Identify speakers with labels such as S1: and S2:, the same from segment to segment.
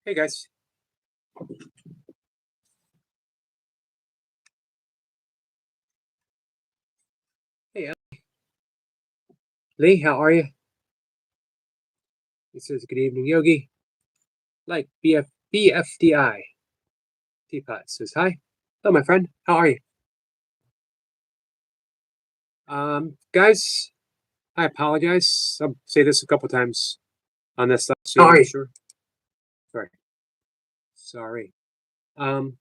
S1: Hey guys. Hey Lee, how are you? He says good evening, Yogi. Like BFDI. Teapot says hi. Hello, my friend. How are you? Guys, I apologize. I'll say this a couple times on this stuff, so I'm sure. Sorry. Um,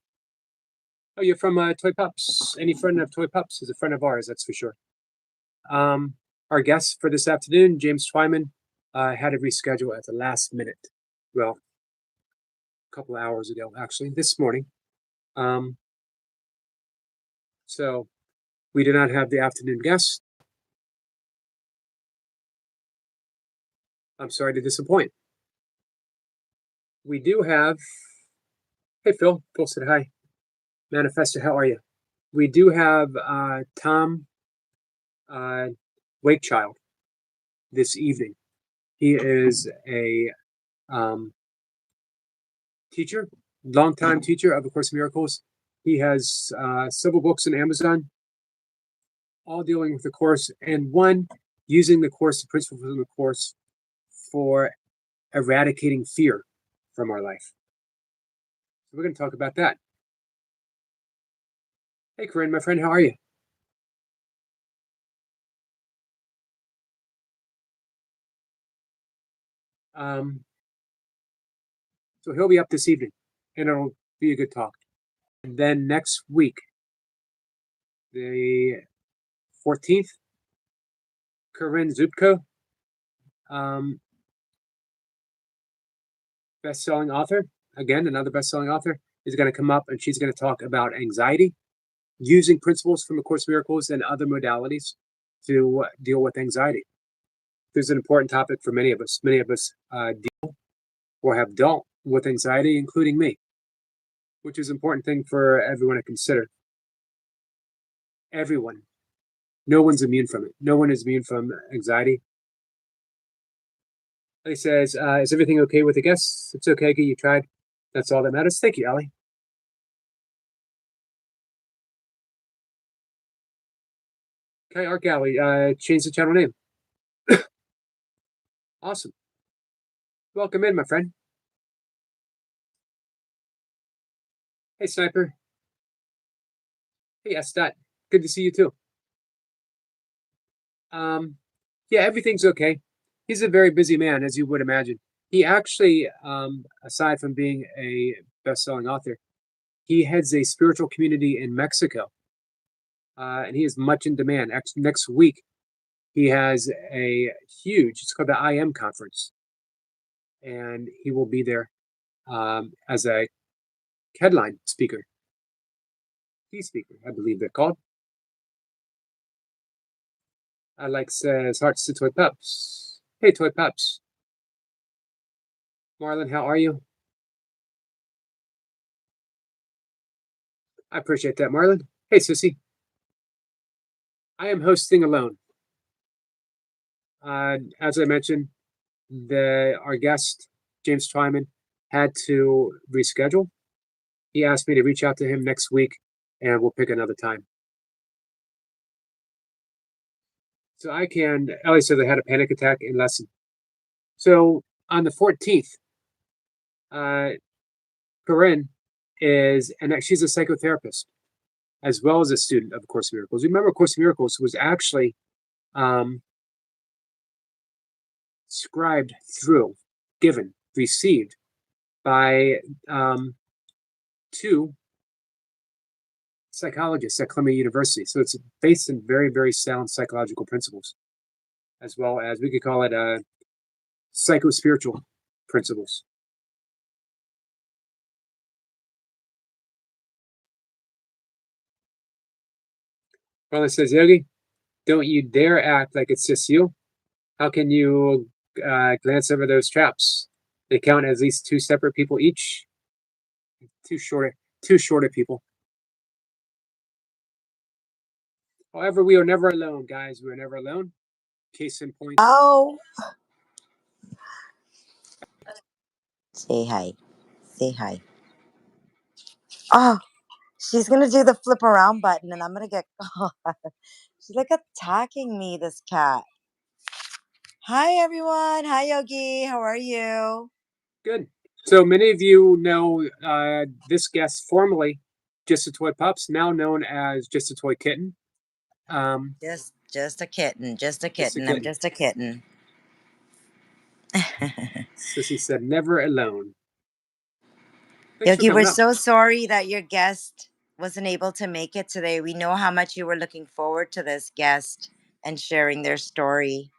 S1: oh, you're from Toy Pups. Any friend of Toy Pups is a friend of ours, that's for sure. Um, our guest for this afternoon, James Twyman, had to reschedule at the last minute. Well, a couple of hours ago, actually, this morning. Um, so we do not have the afternoon guest. I'm sorry to disappoint. We do have. Hey, Phil. Phil said hi. Manifester, how are you? We do have Tom Wakechild this evening. He is a teacher, longtime teacher of A Course in Miracles. He has several books on Amazon, all dealing with the Course, and one using the Course, the principles of the Course, for eradicating fear from our life. So we're going to talk about that. Hey, Corinne, my friend, how are you? So he'll be up this evening, and it'll be a good talk. And then next week, the 14th, Corinne Zupko, best-selling author, again, another best-selling author, is going to come up, and she's going to talk about anxiety, using principles from A Course in Miracles and other modalities to deal with anxiety. This is an important topic for many of us. Many of us deal or have dealt with anxiety, including me, which is an important thing for everyone to consider. Everyone. No one's immune from it. No one is immune from anxiety. Ali says, is everything okay with the guests? It's okay, you tried. That's all that matters. Thank you, Ali. Okay, Arc Ali, change the channel name. Awesome. Welcome in, my friend. Hey, Sniper. Hey, Estat. Good to see you too. Yeah, everything's okay. He's a very busy man, as you would imagine. He actually, aside from being a best-selling author, he heads a spiritual community in Mexico, and he is much in demand. Next week, he has a huge, it's called the IM conference, and he will be there as a headline speaker, key speaker, I believe they're called. Alex says, hearts to Toy Pups. Hey, Toy Pups. Marlon, how are you? I appreciate that, Marlon. Hey, Sissy. I am hosting alone. As I mentioned, our guest, James Twyman, had to reschedule. He asked me to reach out to him next week, and we'll pick another time. So Ellie said they had a panic attack in lesson. So on the 14th, Corinne she's a psychotherapist as well as a student of A Course in Miracles. Remember, A Course in Miracles was actually scribed through, given, received by two psychologists at Columbia University. So it's based in very, very sound psychological principles, as well as we could call it psycho-spiritual principles. Well, it says, Yogi, don't you dare act like it's just you. How can you glance over those traps? They count as at least two separate people each. Too short of people. However, we are never alone, guys. We are never alone. Case in point.
S2: Oh. Say hi. Say hi. Oh, she's gonna do the flip around button, and I'm gonna get caught. She's like attacking me. This cat. Hi everyone. Hi Yogi. How are you?
S1: Good. So many of you know this guest formerly, Just a Toy Pups, now known as Just a Toy Kitten. Um,
S2: Just a kitten. Just a
S1: just a
S2: kitten. I'm
S1: kitten.
S2: just a kitten.
S1: Sissy said, never alone. Thanks for
S2: Yogi, we're
S1: coming up.
S2: so sorry that your guest wasn't able to make it today. We know how much you were looking forward to this guest and sharing their story.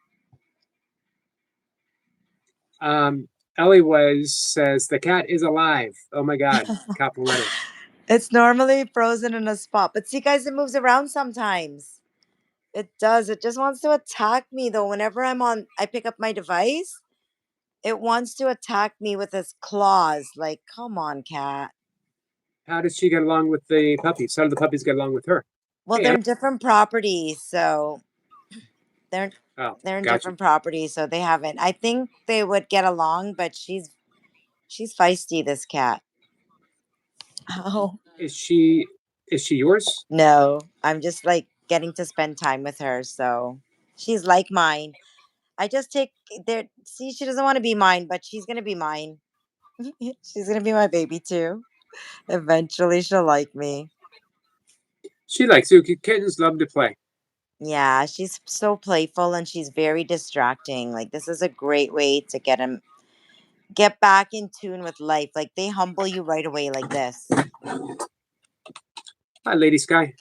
S1: Um, Ellie was says, the cat is alive. Oh my God, capital letters.
S2: It's normally frozen in a spot, but see, guys, it moves around sometimes. It does. It just wants to attack me though. Whenever I pick up my device, it wants to attack me with its claws. Like, come on, cat.
S1: How does she get along with the puppies? How do the puppies get along with her?
S2: Well,
S1: Hey,
S2: they're
S1: Anna.
S2: in different properties, so they're
S1: Oh,
S2: they're in
S1: gotcha.
S2: different properties, so they haven't. I think they would get along, but she's feisty. This cat. Oh
S1: Is she yours?
S2: no, I'm just like getting to spend time with her, so she's like mine. I just take there. See, she doesn't want to be mine, but she's gonna be mine. She's gonna be my baby too. Eventually, she'll like me.
S1: She likes you. Kittens love to play.
S2: Yeah, she's so playful and she's very distracting. Like this is a great way to get back in tune with life. Like they humble you right away like this.
S1: Hi, Lady Sky.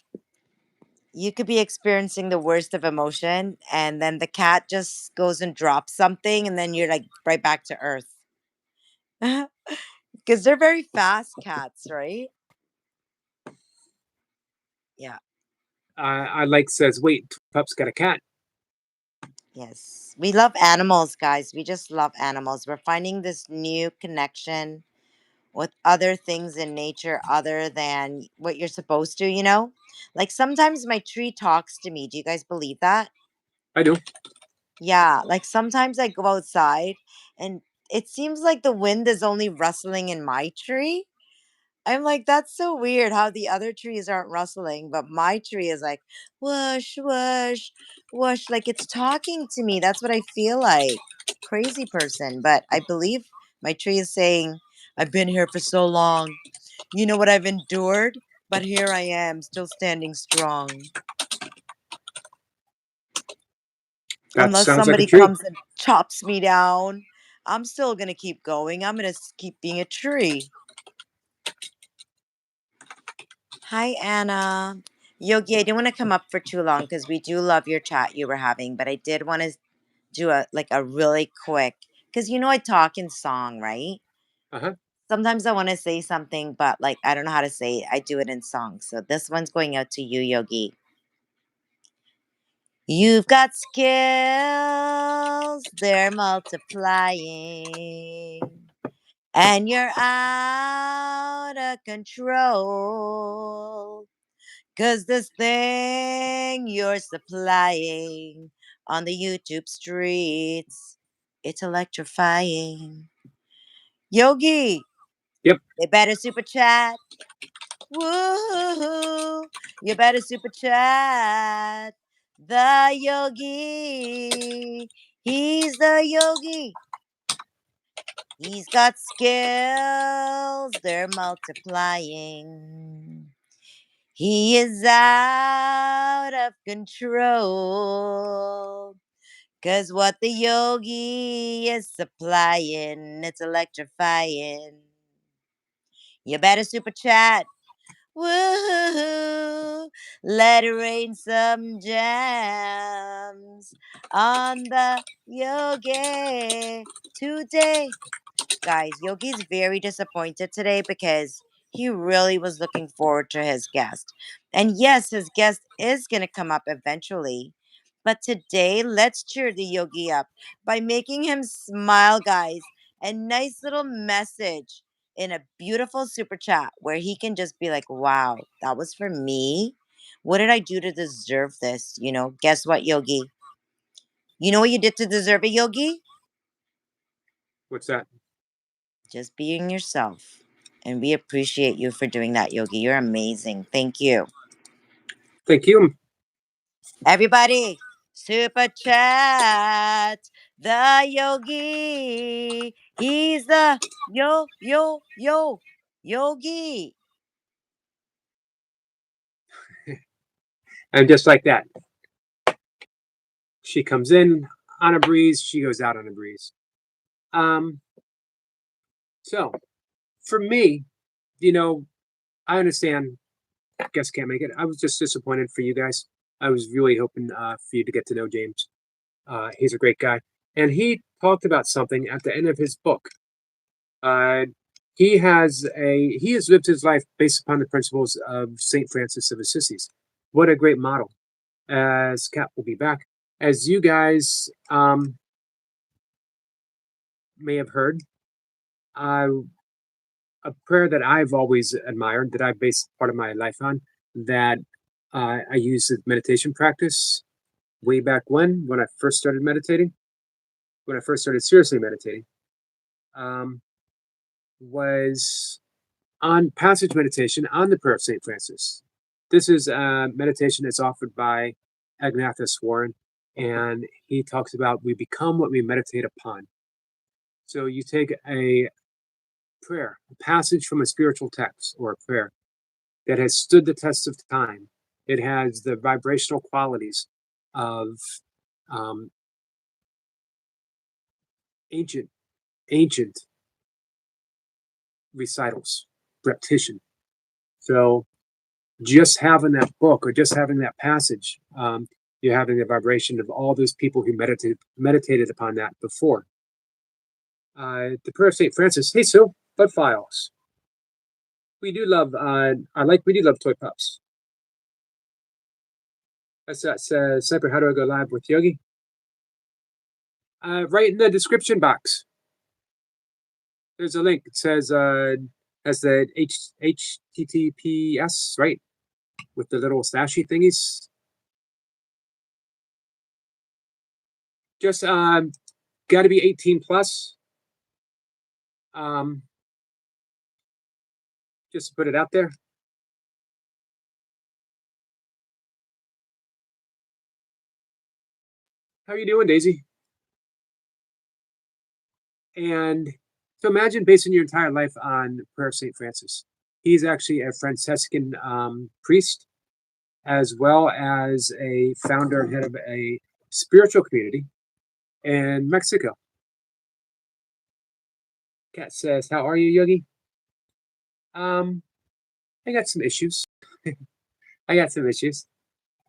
S2: You could be experiencing the worst of emotion and then the cat just goes and drops something and then you're like right back to earth. Because they're very fast cats, right? Yeah.
S1: I like says, wait, Pup's got a cat.
S2: Yes. We love animals, guys. We just love animals. We're finding this new connection with other things in nature other than what you're supposed to, you know? Like sometimes my tree talks to me. Do you guys believe that?
S1: I do.
S2: Yeah, like sometimes I go outside and it seems like the wind is only rustling in my tree. I'm like, that's so weird how the other trees aren't rustling, but my tree is like, whoosh, whoosh, whoosh. Like it's talking to me. That's what I feel like. Crazy person. But I believe my tree is saying, I've been here for so long. You know what I've endured? But here I am, still standing strong.
S1: That
S2: Unless
S1: sounds like a
S2: somebody
S1: tree.
S2: comes and chops me down, I'm still going to keep going. I'm going to keep being a tree. Hi, Anna. Yogi, I didn't want to come up for too long because we do love your chat you were having, but I did want to do a really quick because I talk in song, right?
S1: Uh huh.
S2: Sometimes I want to say something, but like I don't know how to say it. I do it in song. So this one's going out to you, Yogi. You've got skills, they're multiplying, and you're out of control. 'Cause this thing you're supplying on the YouTube streets, it's electrifying. Yogi,
S1: Yep.
S2: they better super chat. Woo! You better super chat. The Yogi. He's the Yogi. He's got skills, they're multiplying. He is out of control. 'Cause what the yogi is supplying, it's electrifying. You better super chat. Woohoo! Let it rain some gems on the yogi today. Guys, Yogi's very disappointed today because he really was looking forward to his guest. And yes, his guest is going to come up eventually. But today, let's cheer the Yogi up by making him smile, guys. A nice little message in a beautiful super chat where he can just be like, wow, that was for me. What did I do to deserve this? Guess what, Yogi? You know what you did to deserve it, Yogi?
S1: What's that?
S2: Just being yourself. And we appreciate you for doing that, Yogi. You're amazing. Thank you.
S1: Thank you.
S2: Everybody, super chat the Yogi. He's the Yogi.
S1: And just like that, she comes in on a breeze, she goes out on a breeze. Um, so for me, you know, I understand guests can't make it. I was just disappointed for you guys. I was really hoping for you to get to know James. He's a great guy. And he talked about something at the end of his book. Uh, he has lived his life based upon the principles of Saint Francis of Assisi. What a great model! As Kat will be back, as you guys may have heard, uh, a prayer that I've always admired, that I based part of my life on, that I used as meditation practice way back when I first started meditating, when I first started seriously meditating, um, was on passage meditation on the prayer of St. Francis. This is a meditation that's offered by Ignatius Warren, and he talks about we become what we meditate upon. So you take a prayer, a passage from a spiritual text or a prayer that has stood the test of time. It has the vibrational qualities of um, ancient, ancient recitals, repetition. So just having that book or just having that passage, you're having the vibration of all those people who meditated upon that before. The prayer of Saint Francis. Hey, Sue, Bud Files. We do love. We do love toy pups. That says, Cypher, how do I go live with Yogi? Right in the description box. There's a link. It says has the HTTPS, right? With the little slashy thingies. Just got to be 18 plus. Just to put it out there. How are you doing, Daisy? And so imagine basing your entire life on the prayer of St. Francis. He's actually a Franciscan priest, as well as a founder and head of a spiritual community in Mexico. Kat says, how are you, Yogi? I got some issues. I got some issues.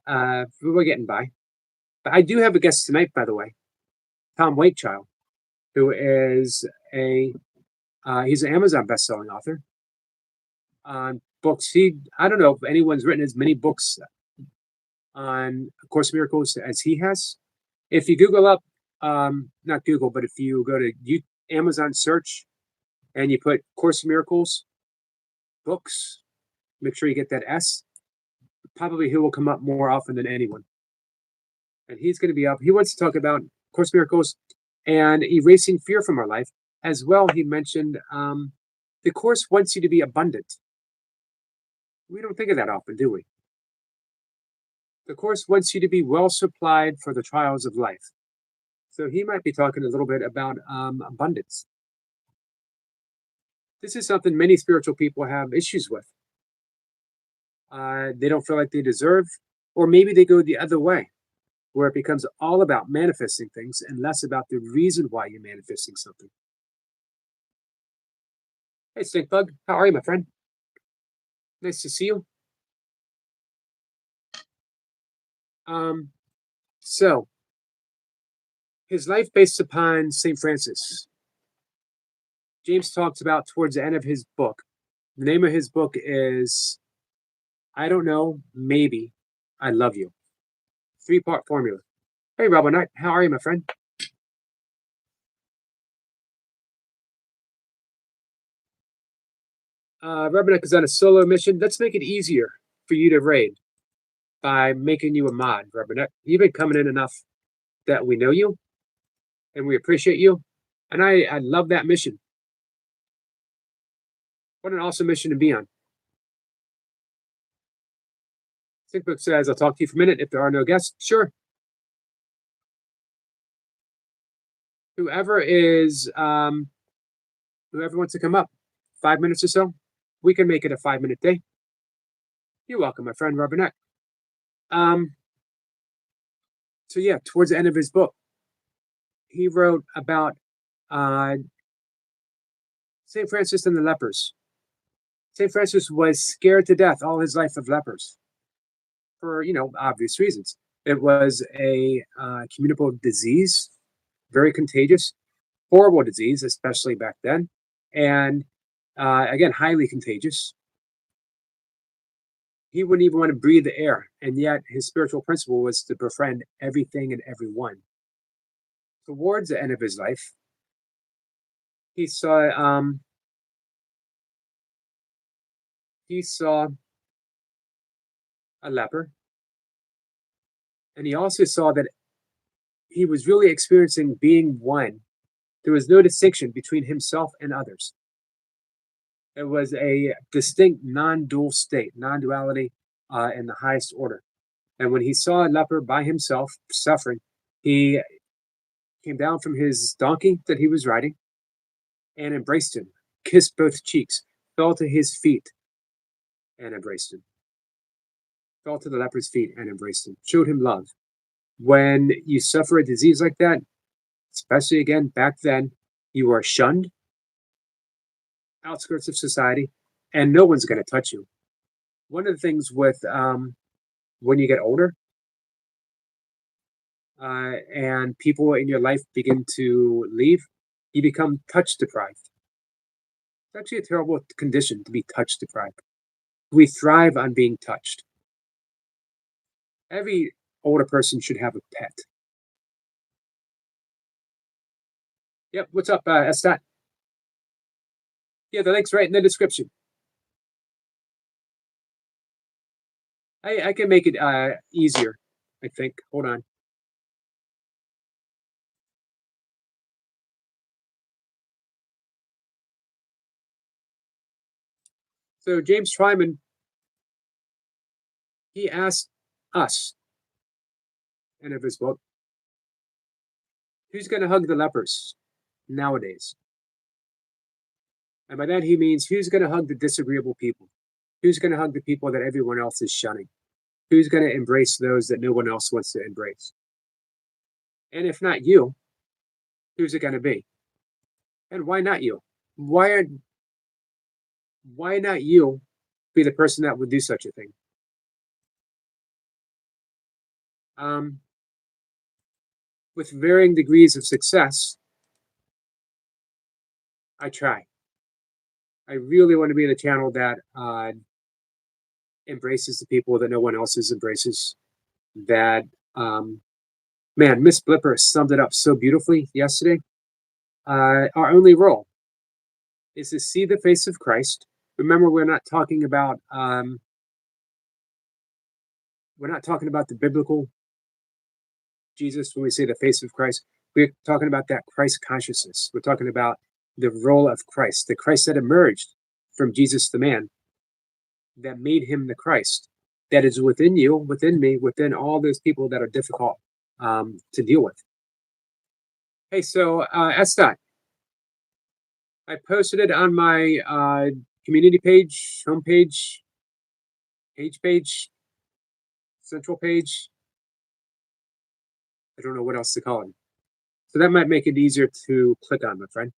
S1: We're getting by. But I do have a guest tonight, by the way, Tom Wakechild, who is he's an Amazon best-selling author on books. I don't know if anyone's written as many books on Course in Miracles as he has. If you Google up, not Google, but if you go to Amazon search and you put Course in Miracles books, make sure you get that S. Probably he will come up more often than anyone. And he's going to be up. He wants to talk about Course in Miracles and erasing fear from our life. As well, he mentioned the Course wants you to be abundant. We don't think of that often, do we? The Course wants you to be well supplied for the trials of life. So he might be talking a little bit about abundance. This is something many spiritual people have issues with. They don't feel like they deserve, or maybe they go the other way, where it becomes all about manifesting things and less about the reason why you're manifesting something. Hey, Stinkbug, how are you, my friend? Nice to see you. So his life based upon St. Francis. James talks about towards the end of his book. The name of his book is I Don't Know, Maybe, I Love You. 3-part formula. Hey, Robin Knight, how are you, my friend? Rubberneck is on a solo mission. Let's make it easier for you to raid by making you a mod, Rubberneck. You've been coming in enough that we know you and we appreciate you. And I love that mission. What an awesome mission to be on. Book says, I'll talk to you for a minute if there are no guests. Sure. Whoever is, whoever wants to come up, 5 minutes or so, we can make it a 5 minute day. You're welcome, my friend Robert. Um, so yeah, towards the end of his book, he wrote about uh, St. Francis and the lepers. St. Francis was scared to death all his life of lepers for, obvious reasons. It was a communicable disease, very contagious, horrible disease, especially back then. And again, highly contagious. He wouldn't even want to breathe the air. And yet his spiritual principle was to befriend everything and everyone. Towards the end of his life, he saw a leper, and he also saw that he was really experiencing being one. There was no distinction between himself and others. It was a distinct non-dual state, non-duality in the highest order. And when he saw a leper by himself suffering, he came down from his donkey that he was riding and embraced him, kissed both cheeks, fell to his feet and embraced him, fell to the leper's feet and embraced him, showed him love. When you suffer a disease like that, especially again back then, you are shunned, outskirts of society, and no one's going to touch you. One of the things with when you get older and people in your life begin to leave, you become touch deprived. It's actually a terrible condition to be touch deprived. We thrive on being touched. Every older person should have a pet. Yep, what's up, Estat? Yeah, the link's right in the description. I can make it easier, I think. Hold on. So James Twyman, he asked us, end of his book, who's going to hug the lepers nowadays? And by that he means who's going to hug the disagreeable people? Who's going to hug the people that everyone else is shunning? Who's going to embrace those that no one else wants to embrace? And if not you, who's it going to be? And why not you? Why not you be the person that would do such a thing? With varying degrees of success, I try. I really want to be the channel that embraces the people that no one else embraces. That man, Miss Blipper summed it up so beautifully yesterday. Our only role is to see the face of Christ. Remember, we're not talking about the biblical Jesus when we say the face of Christ. We're talking about that Christ consciousness. We're talking about the role of Christ, the Christ that emerged from Jesus the man, that made him the Christ, that is within you, within me, within all those people that are difficult to deal with. Hey, so Estat, I posted it on my community page, homepage, page, central page. I don't know what else to call it. So that might make it easier to click on, my friend.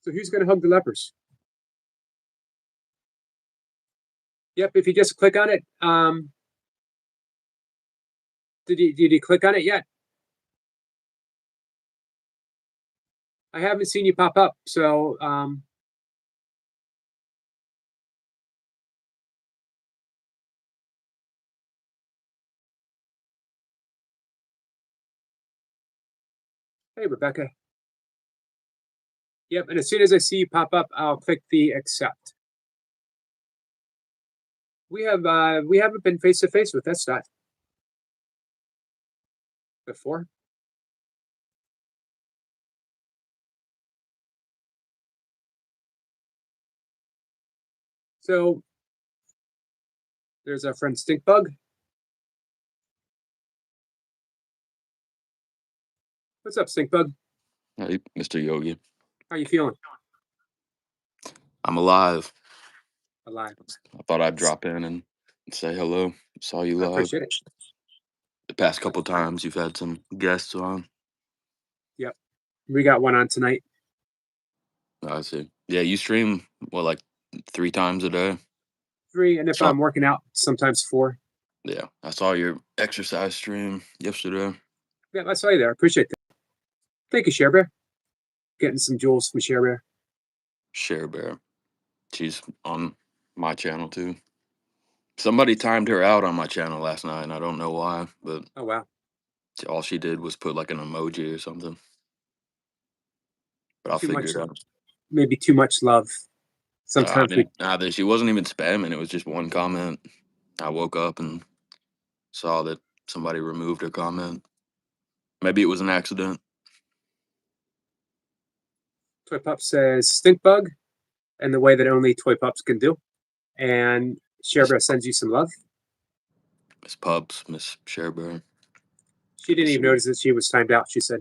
S1: So who's going to hug the lepers? Yep, if you just click on it. Did you click on it yet? I haven't seen you pop up, so hey, Rebecca. Yep, and as soon as I see you pop up, I'll click the accept. We haven't been face to face with Estat before. So there's our friend Stinkbug. What's up, Stinkbug?
S3: Hey, Mr. Yogi.
S1: How you feeling?
S3: I'm alive.
S1: Alive.
S3: I thought I'd drop in and say hello. Saw you
S1: I
S3: live.
S1: appreciate it.
S3: The past couple times you've had some guests on.
S1: Yep. We got one on tonight.
S3: I see. Yeah, you stream, what, like 3 times a day?
S1: 3, and if
S3: So,
S1: I'm working out, sometimes 4.
S3: yeah, I saw your exercise stream yesterday.
S1: Yeah, I saw you there. I appreciate that. Thank you, Share Bear. Getting some jewels from Share Bear.
S3: Share Bear. She's on my channel too. Somebody timed her out on my channel last night, and I don't know why, but
S1: Oh, wow.
S3: all she did was put like an emoji or something. But I'll
S1: Too
S3: figure
S1: much,
S3: it out.
S1: maybe too much love.
S3: I
S1: Sometimes we,
S3: didn't. She wasn't even spamming. It was just one comment. I woke up and saw that somebody removed her comment. Maybe it was an accident.
S1: Toy Pup says stink bug and the way that only Toy Pups can do. And Share
S3: Miss
S1: Bear sends you some love.
S3: Miss Pups, Miss Shareburn.
S1: She
S3: Good to
S1: didn't even
S3: see you.
S1: notice that she was timed out, she said.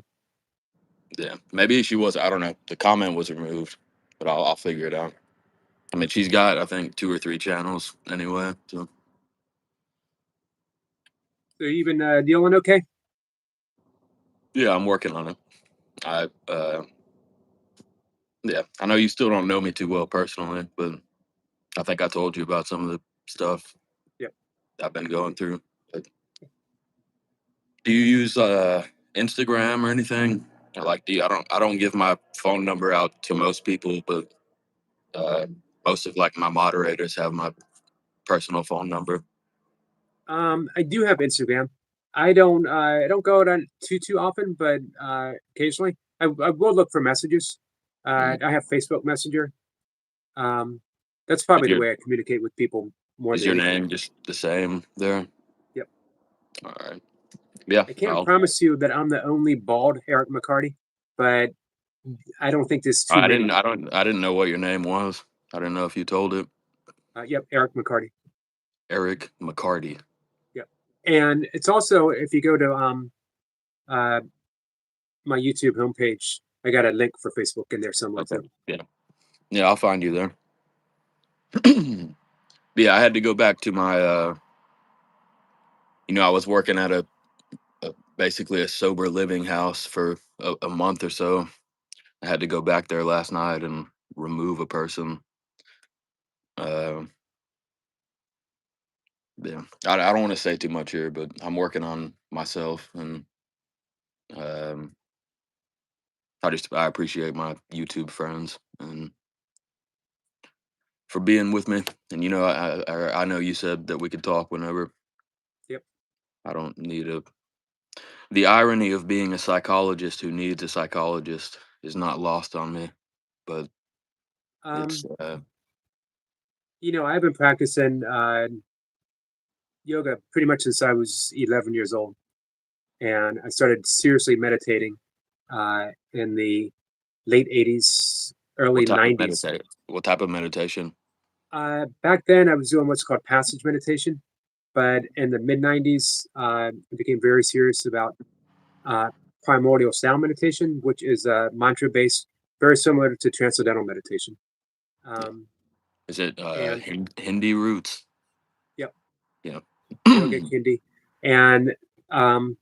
S3: Yeah, maybe she was. I don't know. The comment was removed, but I'll figure it out. I mean, she's got I think 2 or 3 channels anyway. So
S1: So you been dealing okay?
S3: yeah, I'm working on it. I yeah, I know you still don't know me too well personally, but I think I told you about some of the stuff
S1: Yep.
S3: I've been going through. But do you use Instagram or anything? Or like, I don't give my phone number out to most people, but uh, most of like my moderators have my personal phone number.
S1: I do have Instagram. I don't go out on too often, but occasionally I will look for messages.
S3: Mm.
S1: I have Facebook Messenger. Um, that's
S3: Is
S1: probably the
S3: your
S1: way I communicate with people more
S3: is
S1: than
S3: your
S1: anything.
S3: name just the same there?
S1: Yep.
S3: All right. Yeah.
S1: I can't promise you that I'm the only bald Eric McCarty, but I don't think there's too
S3: I didn't.
S1: many.
S3: I didn't know what your name was. I didn't know if you told it.
S1: Yep, Eric McCarty.
S3: Eric McCarty.
S1: Yep. And it's also if you go to uh, my YouTube homepage, I got a link for Facebook in there somewhere
S3: Okay.
S1: too.
S3: Yeah. Yeah. I'll find you there. Yeah. I had to go back to my. I was working at basically a sober living house for a month or so. I had to go back there last night and remove a person. Uh, yeah, I don't want to say too much here, but I'm working on myself, and um, I appreciate my YouTube friends and for being with me. And I know you said that we could talk whenever.
S1: Yep.
S3: I don't need a. The irony of being a psychologist who needs a psychologist is not lost on me, but it's
S1: Um, I've been practicing yoga pretty much since I was 11 years old, and I started seriously meditating in the late 80s, early
S3: what type of
S1: 90s.
S3: meditate? What type of meditation?
S1: Back then, I was doing what's called passage meditation, but in the mid 90s, I became very serious about uh, primordial sound meditation, which is mantra based, very similar to transcendental meditation.
S3: Yeah.
S1: Um,
S3: Is it
S1: and
S3: Hindi roots?
S1: yep,
S3: Yeah.
S1: yoga kindi. And um,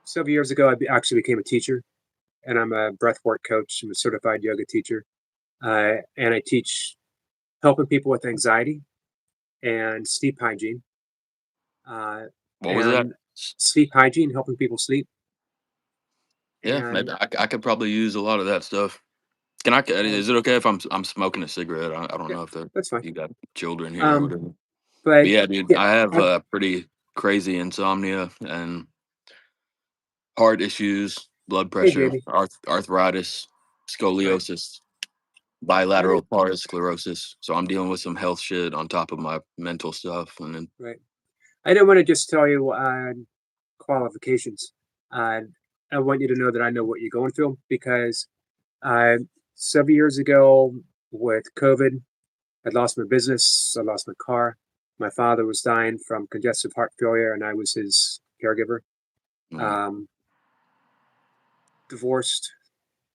S1: several years ago, actually became a teacher, and I'm a breathwork coach. I'm a certified yoga teacher, and I teach helping people with anxiety and sleep hygiene. Uh,
S3: What was that?
S1: and sleep hygiene, helping people sleep.
S3: Yeah, maybe
S1: And
S3: I could probably use a lot of that stuff. Can I?
S1: um,
S3: Is it okay if I'm smoking a cigarette? I don't
S1: yeah,
S3: know if
S1: that's fine.
S3: you got children here or
S1: Um,
S3: whatever. But
S1: but
S3: yeah, dude,
S1: yeah,
S3: I have
S1: I've,
S3: pretty crazy insomnia and heart issues, blood
S1: hey,
S3: pressure,
S1: Jamie,
S3: arthritis,
S1: right,
S3: scoliosis,
S1: I
S3: bilateral
S1: didn't,
S3: part sclerosis. So I'm dealing with some health shit on top of my mental stuff, and then
S1: right, I didn't want to just tell you qualifications. Uh, I want you to know that I know what you're going through because uh, several years ago with COVID. I'd lost my business, I lost my car. My father was dying from congestive heart failure, and I was his caregiver.
S3: Mm,
S1: Um, Divorced.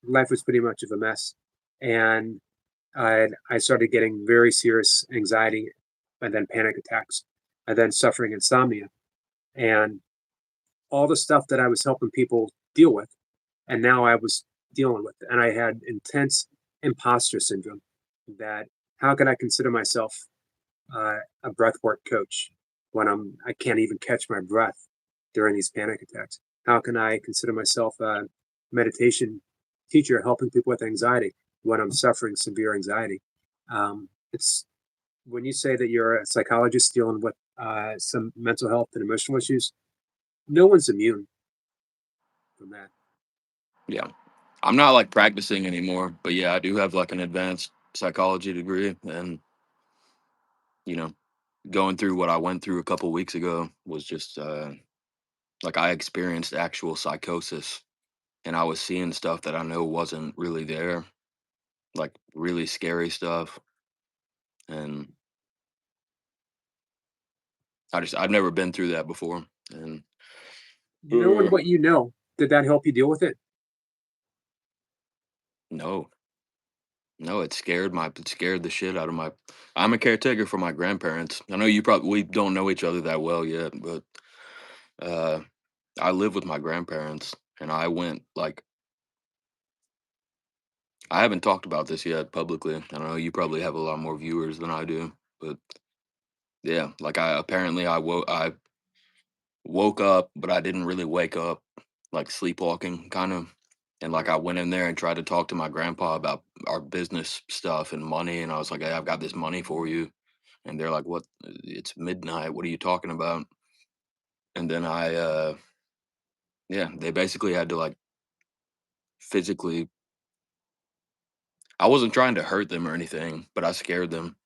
S1: Life was pretty much of a mess, and I started getting very serious anxiety, and then panic attacks, and then suffering insomnia, and all the stuff that I was helping people deal with, and now I was dealing with it. And I had intense imposter syndrome. That how can I consider myself a breathwork coach when I can't even catch my breath during these panic attacks? How can I consider myself a meditation teacher helping people with anxiety when I'm suffering severe anxiety? It's when you say that you're a psychologist dealing with some mental health and emotional issues, no one's immune from that.
S3: yeah. I'm not like practicing anymore, but yeah, I do have like an advanced psychology degree, and you know, going through what I went through a couple weeks ago was just like I experienced actual psychosis, and I was seeing stuff that I know wasn't really there, like really scary stuff, and I've never been through that before, and
S1: Knowing
S3: uh,
S1: what you know, did that help you deal with it?
S3: no, no, it scared the shit out of my. I'm a caretaker for my grandparents. I know you probably we don't know each other that well yet, but uh, I live with my grandparents, and I went like I haven't talked about this yet publicly. I know you probably have a lot more viewers than I do, but yeah, like I woke up, but I didn't really wake up, like sleepwalking kind of. And like
S1: Right.
S3: I went in there and tried to talk to my grandpa about our business stuff and money, and I was like, "Hey, I've got this money for you," and they're like, "What? It's midnight. What are you talking about?" And then yeah, they basically had to like physically. I wasn't trying to hurt them or anything, but I scared them,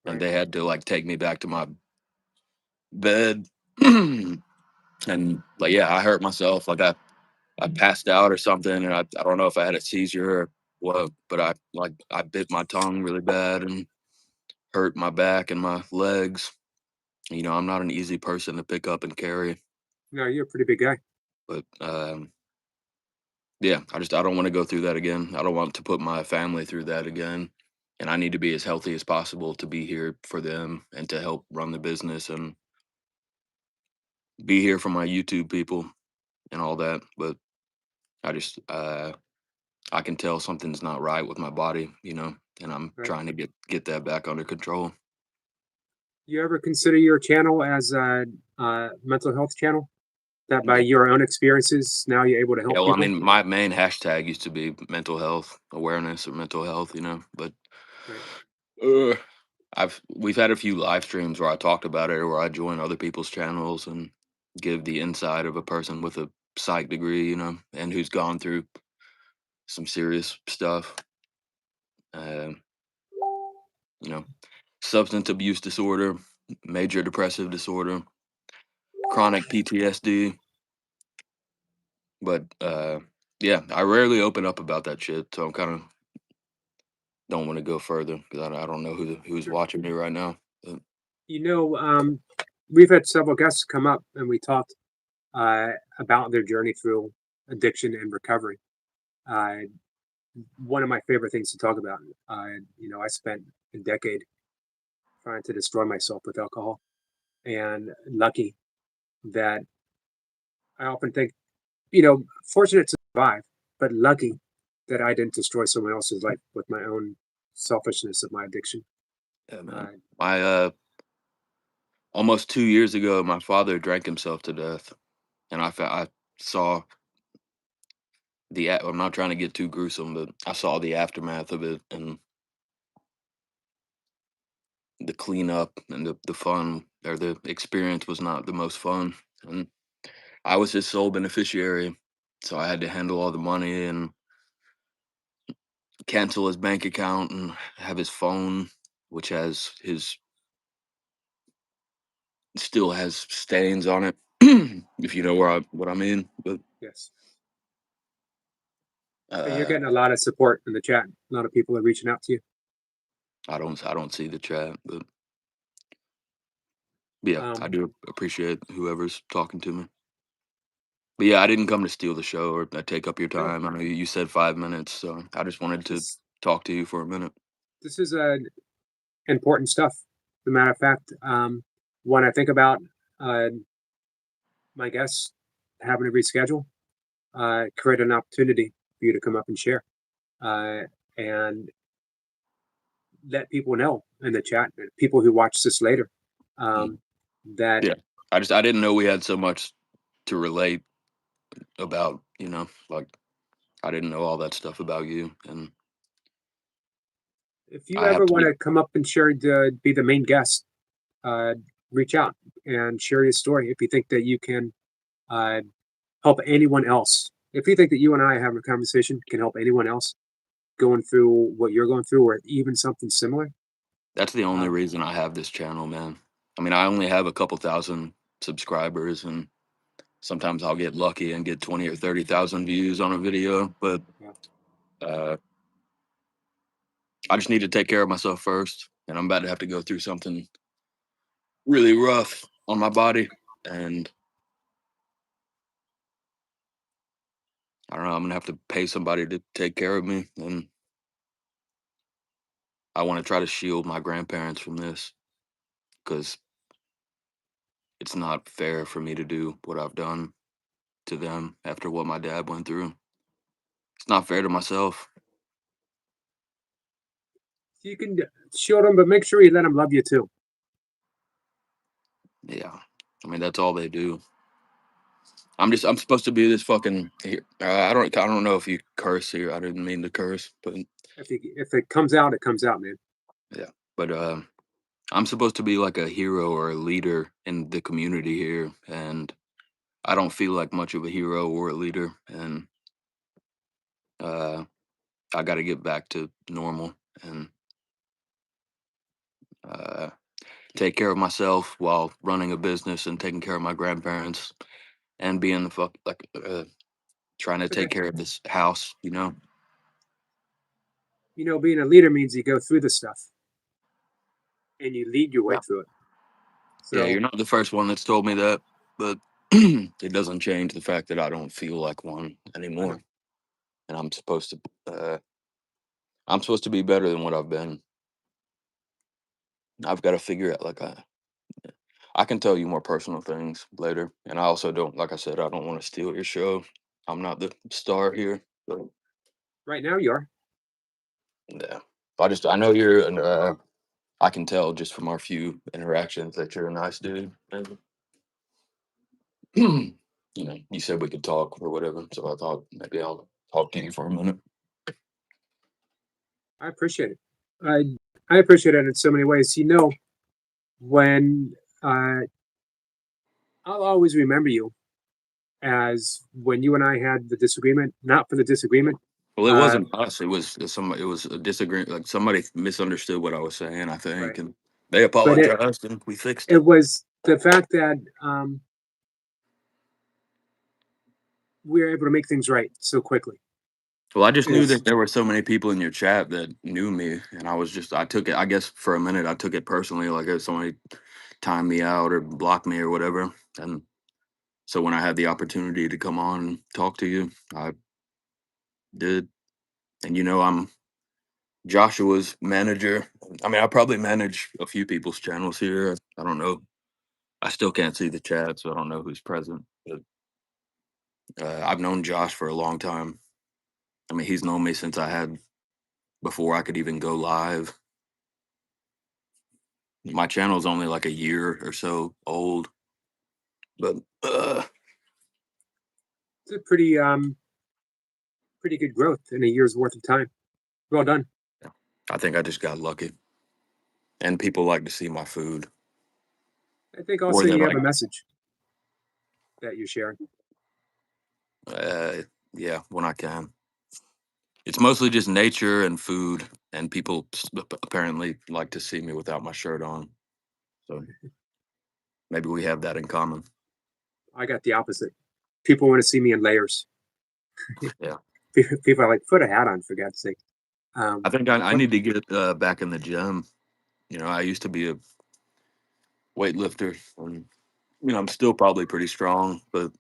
S3: and
S1: Right.
S3: they had to like take me back to my bed. And like yeah, I hurt myself. Like I passed out or something, and I don't know if I had a seizure or what, but I bit my tongue really bad and hurt my back and my legs. I'm not an easy person to pick up and carry,
S1: No, you're a pretty big guy.
S3: but yeah, I don't want to go through that again. I don't want to put my family through that again. And I need to be as healthy as possible to be here for them and to help run the business and be here for my YouTube people and all that. But I just I can tell something's not right with my body, and I'm
S1: Right.
S3: trying to get that back under control.
S1: You ever consider your channel as a mental health channel? That by
S3: Yeah.
S1: your own experiences, now you're able to
S3: Yeah,
S1: help
S3: well, I
S1: people?
S3: mean, my main hashtag used to be mental health awareness or mental health, but
S1: Right.
S3: uh, we've had a few live streams where I talked about it or where I join other people's channels and give the insight of a person with a psych degree, and who's gone through some serious stuff. Um, you know, Substance abuse disorder, major depressive disorder, chronic PTSD. But yeah, I rarely open up about that shit, so I'm kind of don't want to go further because I don't know who's
S1: Sure.
S3: watching me right now.
S1: You know, we've had several guests come up and we talked uh, about their journey through addiction and recovery. Uh, One of my favorite things to talk about. I spent a decade trying to destroy myself with alcohol, and lucky that I often think, fortunate to survive, but lucky that I didn't destroy someone else's life with my own selfishness of my addiction.
S3: Yeah, man.
S1: Uh,
S3: My almost 2 years ago, my father drank himself to death, and I saw I'm not trying to get too gruesome, but I saw the aftermath of it and the cleanup and the fun or the experience was not the most fun, and I was his sole beneficiary, so I had to handle all the money and cancel his bank account and have his phone, which has his still has stains on it, if you know what I mean. But
S1: yes. So you're
S3: uh,
S1: getting a lot of support in the chat. A lot of people are reaching out to you.
S3: I don't see the chat, but yeah, I
S1: Um,
S3: do appreciate whoever's talking to me. But yeah, I didn't come to steal the show or take up your
S1: no,
S3: time. I know you said 5 minutes, so I just wanted to
S1: this
S3: talk to you for a minute.
S1: this is important stuff. As a matter of fact, when I think about uh, my guests having to reschedule, create an opportunity for you to come up and share, uh, and let people know in the chat, people who watch this later,
S3: Mm.
S1: um, that
S3: Yeah, I didn't know we had so much to relate about. Like I didn't know all that stuff about you, and
S1: if you
S3: I have
S1: ever
S3: to
S1: want
S3: be.
S1: to come up and share, be the main guest, uh, reach out and share your story. If you think that you can uh, help anyone else, if you think that you and I having a conversation can help anyone else going through what you're going through, or even something similar,
S3: That's the only
S1: um,
S3: reason I have this channel, man. I mean, I only have a couple thousand subscribers, and sometimes I'll get lucky and get 20 or 30,000 views on a video. But
S1: yeah.
S3: uh, I just need to take care of myself first, and I'm about to have to go through something really rough on my body, and I don't know. I'm gonna have to pay somebody to take care of me, and I want to try to shield my grandparents from this because it's not fair for me to do what I've done to them after what my dad went through. It's not fair to myself.
S1: You can shield them, but make sure you let them love you too.
S3: Yeah, I mean that's all they do. I'm supposed to be this fucking. I don't know if you curse here. I didn't mean to curse, but
S1: If it comes out, it comes out, man.
S3: yeah. But I'm supposed to be like a hero or a leader in the community here, and I don't feel like much of a hero or a leader, and uh, I got to get back to normal and uh, take care of myself while running a business and taking care of my grandparents and being the fuck like trying to
S1: But
S3: take care of this house.
S1: being a leader means you go through the stuff and you lead your way
S3: Yeah.
S1: through it.
S3: Yeah,
S1: So
S3: you're not the first one that's told me that, but it doesn't change the fact that I don't feel like one
S1: I know.
S3: anymore, and I'm supposed to be better than what I've been. I've got to figure out like I can tell you more personal things later, and I also don't, like I said, I don't want to steal your show. I'm not the star here, but
S1: Right now, you are.
S3: yeah, I know you're an. I can tell just from our few interactions that you're a nice dude. And, you said we could talk or whatever, so I thought maybe I'll talk to you for a minute.
S1: I appreciate it. I I appreciate it in so many ways. When uh, I'll always remember you as when you and I had the disagreement, not for the disagreement.
S3: Well, it
S1: Uh,
S3: wasn't us. It was somebody. It was a disagreement. Like somebody misunderstood what I was saying, I think,
S1: right.
S3: and they
S1: But
S3: apologized, and we fixed
S1: it
S3: it.
S1: was the fact that we were able to make things right so quickly.
S3: Well, I just knew
S1: Is
S3: that there were so many people in your chat that knew me, and I took it. I guess for a minute, I took it personally, like if somebody timed me out or blocked me or whatever. And so when I had the opportunity to come on and talk to you, I did. And I'm Joshua's manager. I mean, I probably manage a few people's channels here. I don't know. I still can't see the chat, so I don't know who's present. But I've known Josh for a long time. I mean, he's known me since before I could even go live. My channel's only like a year or so old, but
S1: it's a pretty good growth in a year's worth of time. Well done.
S3: I think I just got lucky. And people like to see my food
S1: I think
S3: more
S1: also
S3: than
S1: you have
S3: like,
S1: a message that you're sharing.
S3: uh, yeah, when I can. It's mostly just nature and food, and people apparently like to see me without my shirt on. So maybe we have that in common.
S1: I got the opposite. People want to see me in layers.
S3: Yeah.
S1: People are like, put a hat on for God's sake.
S3: I think I
S1: What?
S3: need to get back in the gym. I used to be a weightlifter, and I'm still probably pretty strong, but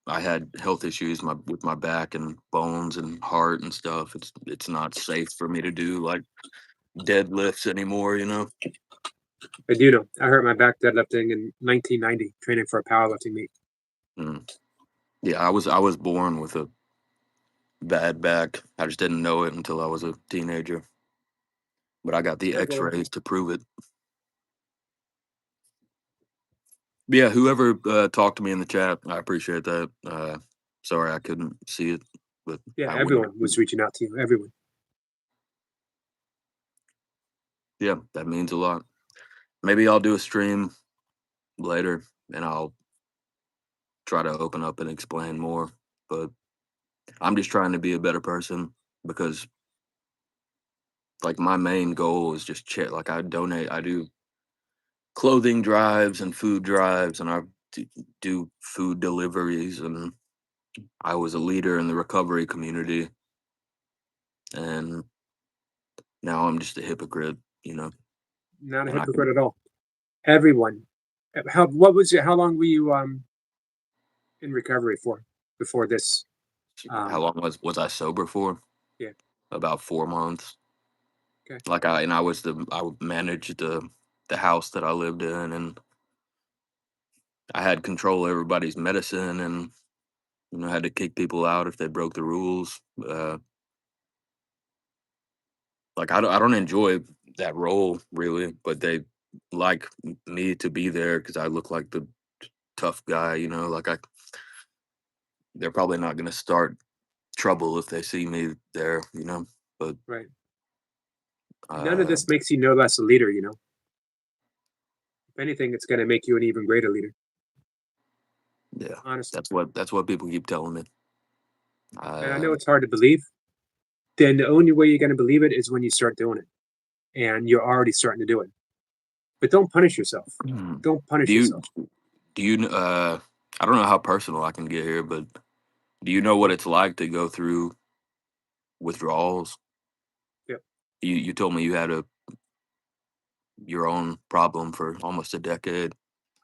S3: I had health issues with my back and bones and heart and stuff. It's not safe for me to do like deadlifts anymore.
S1: I do know. I hurt my back deadlifting in 1990, training for a powerlifting meet.
S3: Mm. Yeah, I was born with a bad back. I just didn't know it until I was a teenager. But I got the
S1: Everyone.
S3: X-rays to prove it. But yeah, whoever talked to me in the chat, I appreciate that. Sorry I couldn't see it, but
S1: Yeah,
S3: I would.
S1: everyone was reaching out to you. Everyone.
S3: Yeah, that means a lot. Maybe I'll do a stream later, and I'll try to open up and explain more. But I'm just trying to be a better person because, like, my main goal is just like I donate. I do clothing drives and food drives, and I do food deliveries, and I was a leader in the recovery community, and now I'm just a hypocrite.
S1: Not a
S3: And I
S1: hypocrite
S3: can.
S1: at all. Everyone. What was it? How long were you in recovery for before this?
S3: How
S1: Um,
S3: long was I sober for?
S1: yeah.
S3: About 4 months.
S1: Okay.
S3: Like I managed the house that I lived in, and I had control of everybody's medicine, and had to kick people out if they broke the rules. Like I don't enjoy that role really, but they like me to be there because I look like the tough guy. Like they're probably not going to start trouble if they see me there. But
S1: Right. None of
S3: uh,
S1: this makes you no less a leader. If anything, it's going to make you an even greater leader.
S3: yeah,
S1: Honestly.
S3: that's what people keep telling me.
S1: And I know
S3: Uh,
S1: it's hard to believe. Then the only way you're going to believe it is when you start doing it, and you're already starting to do it. But don't punish yourself. Don't
S3: do
S1: punish
S3: you
S1: yourself.
S3: do you I don't know how personal I can get here, but do you know what
S1: Yeah.
S3: it's like to go through withdrawals?
S1: Yeah.
S3: You told me you had your own problem for almost a decade.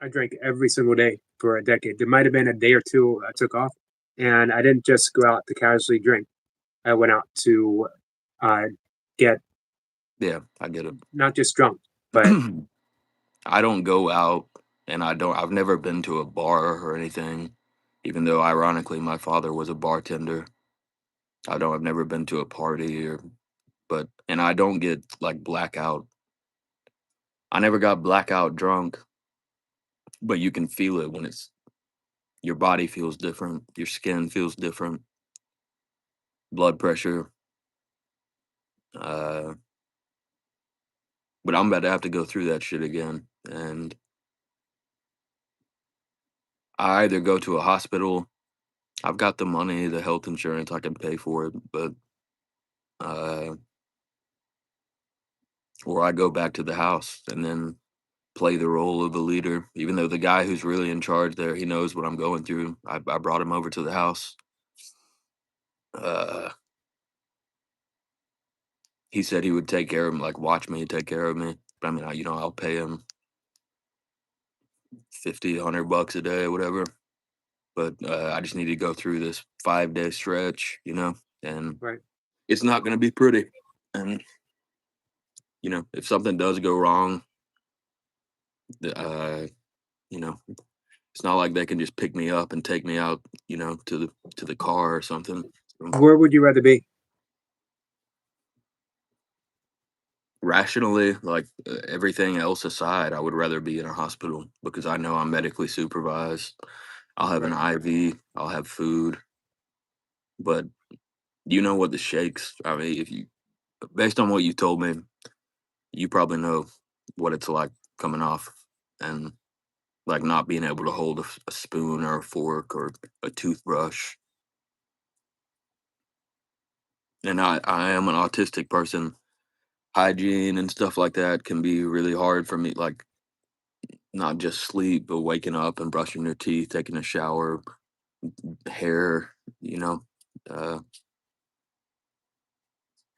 S1: I drank every single day for a decade. There might have been a day or two I took off, and I didn't just go out to casually drink. I went out to uh, get
S3: Yeah, I get
S1: not just drunk, but
S3: it. I don't go out, and I've never been to a bar or anything, even though ironically my father was a bartender. I've never been to a party and I don't get like blackout. I never got blackout drunk, but you can feel it when your body feels different, your skin feels different, blood pressure. Uh, but I'm about to have to go through that shit again, and I either go to a hospital. I've got the money, the health insurance, I can pay for it, but uh, or I go back to the house and then play the role of the leader, even though the guy who's really in charge there, he knows what I'm going through. I brought him over to the house. Uh, he said he would take care of him, like watch me, take care of me. But I mean, I'll pay him 50, $100 a day, whatever. But I just need to go through this 5-day stretch, and
S1: right.
S3: it's not going to be pretty. And if something does go wrong, uh, you know, it's not like they can just pick me up and take me out, to the car or something. So,
S1: Where would you rather be?
S3: rationally, like everything else aside, I would rather be in a hospital because I know I'm medically supervised. I'll have an
S1: Right.
S3: IV, I'll have food, but you know what the shakes, I mean, based on what you told me, you probably know what it's like coming off and like not being able to hold a spoon or a fork or a toothbrush. And I am an autistic person. Hygiene and stuff like that can be really hard for me. Like not just sleep, but waking up and brushing your teeth, taking a shower, hair, you know. Uh,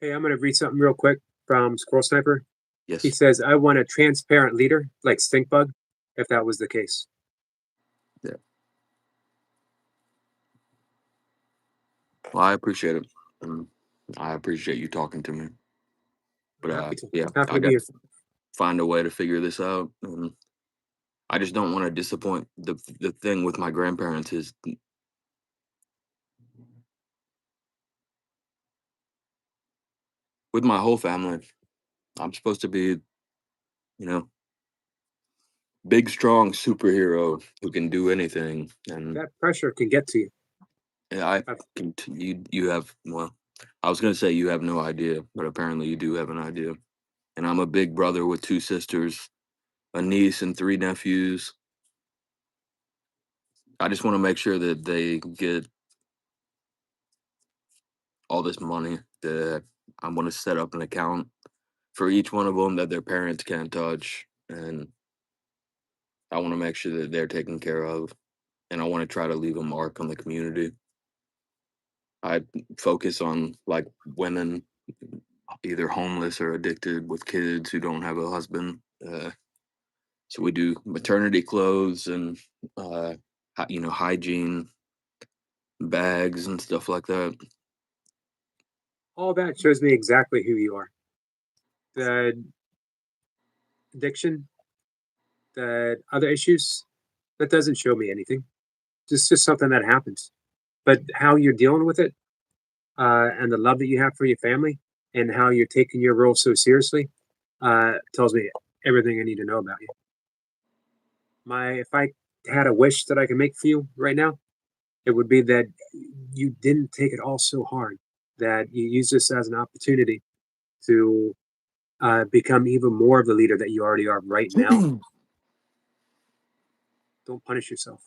S1: Hey, I'm going to read something real quick from Squirrel Sniper. He
S3: Yes.
S1: says, I want a transparent leader like Stinkbug, if that was the case.
S3: Yeah. Well, I appreciate it. And I appreciate you talking to me.
S1: I'm
S3: But
S1: happy to.
S3: yeah,
S1: Happy
S3: I
S1: to be
S3: got
S1: here.
S3: to find a way to figure this out. And I just don't want to disappoint. The thing with my grandparents is with my whole family, I'm supposed to be, you know, big, strong superhero who can do anything. And
S1: That pressure can get to you.
S3: I
S1: I've-
S3: can, you have, well, I was going to say you have no idea, but apparently you do have an idea. And I'm a big brother with two sisters, a niece, and three nephews. I just want to make sure that they get all this money. That I'm going to set up an account for each one of them that their parents can't touch, and I want to make sure that they're taken care of, and I want to try to leave a mark on the community. I focus on like women, either homeless or addicted, with kids who don't have a husband. So we do maternity clothes and hygiene bags and stuff like that.
S1: All that shows me exactly who you are. The addiction, the other issues, that doesn't show me anything. It's just something that happens. But how you're dealing with it, and the love that you have for your family, and how you're taking your role so seriously, tells me everything I need to know about you. If I had a wish that I could make for you right now, it would be that you didn't take it all so hard. That you use this as an opportunity to become even more of the leader that you already are right now. Don't punish yourself.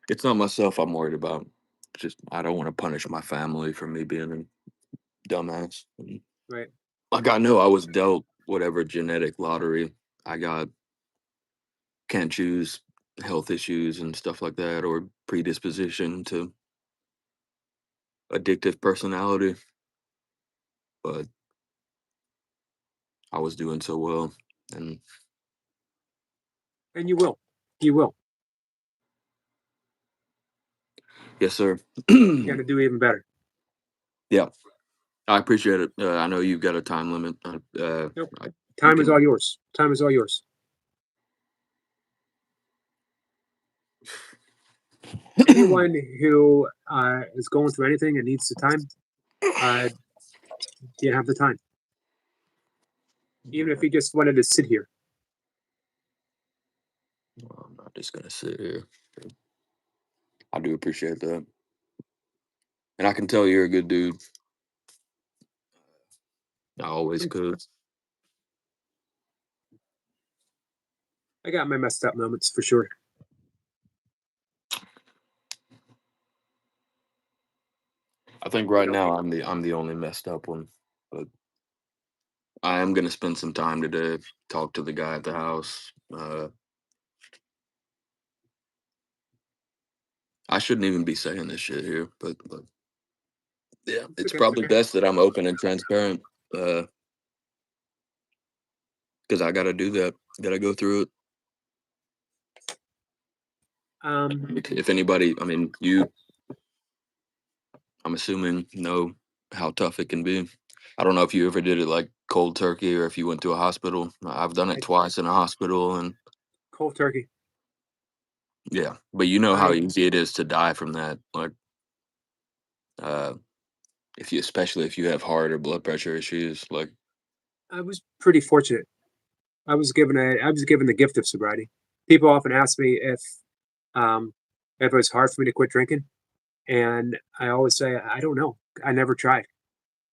S3: It's not myself I'm worried about. It's just I don't want to punish my family for me being a dumbass.
S1: Right.
S3: Like I know I was dealt whatever genetic lottery I got. Can't choose health issues and stuff like that, or predisposition to addictive personality. But I was doing so well, and
S1: And you will. You will.
S3: yes, sir.
S1: You got to do even better.
S3: Yeah, I appreciate it. I know you've got a time limit.
S1: Nope.
S3: I, you
S1: Time is
S3: can.
S1: all yours. Time is all yours. Anyone who is going through anything and needs the time, uh, you have the time. Even if you just wanted to sit here.
S3: I'm not just gonna sit here. I do appreciate that, and I can tell you're a good dude. I always
S1: Thanks.
S3: could.
S1: I got my messed up moments for sure.
S3: I think
S1: You
S3: right
S1: know,
S3: now I'm the only messed up one, but I am gonna spend some time today. Talk to the guy at the house. I shouldn't even be saying this shit here, but yeah,
S1: it's
S3: it's
S1: okay.
S3: probably best that I'm open and transparent. Because I got to do that. Got to go through it.
S1: Um,
S3: If anybody, I mean, you, I'm assuming know how tough it can be. I don't know if you ever did it like cold turkey or if you went to a hospital. I've done it
S1: I,
S3: twice in a hospital, and
S1: cold turkey.
S3: yeah, but you know how
S1: I
S3: easy it is to die from that. Like, uh, if you, especially if you have heart or blood pressure issues, like,
S1: I was pretty fortunate. I was given the gift of sobriety. People often ask me um, if it was hard for me to quit drinking, and I always say I don't know. I never tried.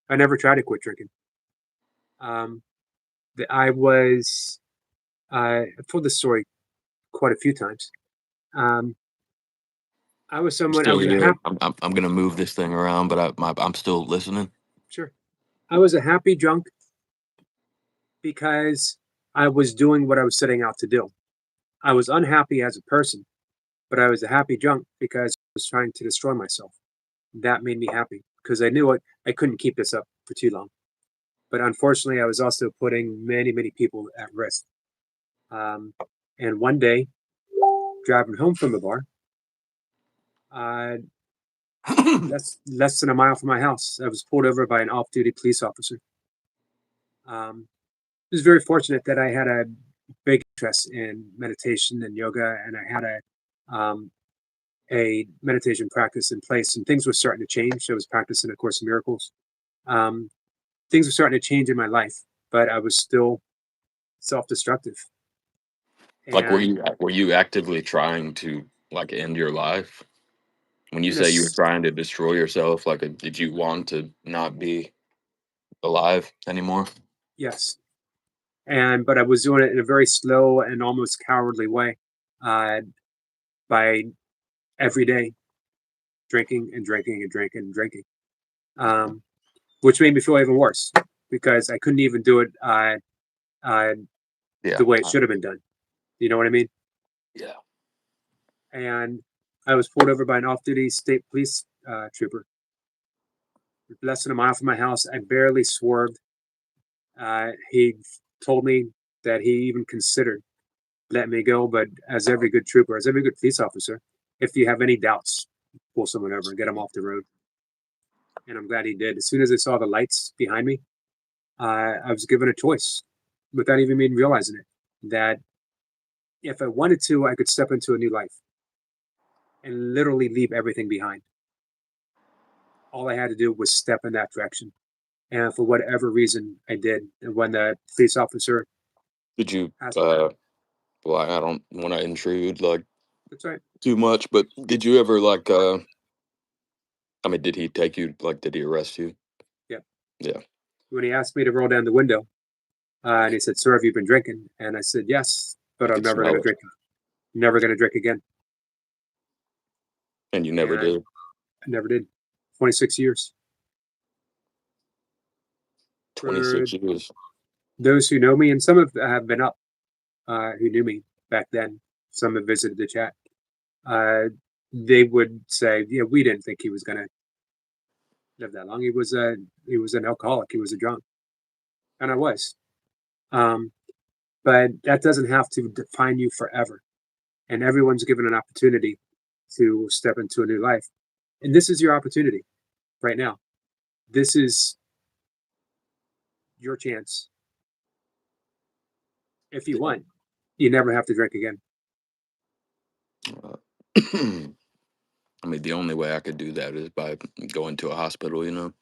S1: I never tried to quit drinking. Um, I was I've told this story quite a few times. Um, I was
S3: you're
S1: someone. I
S3: still
S1: was a
S3: here.
S1: happy.
S3: I'm gonna move this thing around, but I'm still listening.
S1: Sure. I was a happy drunk because I was doing what I was setting out to do. I was unhappy as a person, but I was a happy drunk because I was trying to destroy myself. that made me happy because I knew I couldn't keep this up for too long. But unfortunately, I was also putting many, many people at risk. Um, and one day, driving home from the bar, uh, less than a mile from my house, I was pulled over by an off-duty police officer. I was very fortunate that I had a big interest in meditation and yoga, and I had a meditation practice in place, and things were starting to change. I was practicing A Course in Miracles. Um, things were starting to change in my life, but I was still self-destructive.
S3: Like,
S1: And
S3: were you actively trying to like end your life? When you
S1: in a
S3: say you were trying to destroy yourself, like, did you want to not be alive anymore?
S1: yes, but I was doing it in a very slow and almost cowardly way, uh, by every day drinking and drinking and drinking and drinking, um, which made me feel even worse because I couldn't even do it uh,
S3: Yeah.
S1: the way it should have been done. You know what I mean?
S3: Yeah.
S1: And I was pulled over by an off-duty state police trooper, less than a mile from my house. I barely swerved. He told me that he even considered letting me go, but as every good trooper, as every good police officer, if you have any doubts, pull someone over and get them off the road. And I'm glad he did. As soon as I saw the lights behind me, I was given a choice without even me realizing it, that if I wanted to, I could step into a new life and literally leave everything behind. All I had to do was step in that direction. And for whatever reason, I did. And when the police officer
S3: Did you?
S1: asked me,
S3: Well, I don't want to intrude like
S1: that's right.
S3: too much, but did you ever like? I mean, did he take you? Like, did he arrest you?
S1: Yeah.
S3: Yeah.
S1: When he asked me to roll down the window, and he said, "Sir, have you been drinking?" And I said, "Yes,
S3: I
S1: but I'm
S3: could
S1: never going
S3: smell
S1: to
S3: it,
S1: drink. Never going to drink again."
S3: and you never
S1: And
S3: did.
S1: I never did. 26 years. For
S3: 26 years.
S1: those who know me, and some have been up, who knew me back then, some have visited the chat. Uh, they would say, "Yeah, we didn't think he was going to live that long. He was an alcoholic. He was a drunk," and I was. Um, but that doesn't have to define you forever. And everyone's given an opportunity to step into a new life. And this is your opportunity right now. This is your chance. If you
S3: Yeah.
S1: want, you never have to drink again.
S3: Uh, I mean, the only way I could do that is by going to a hospital.
S1: Well,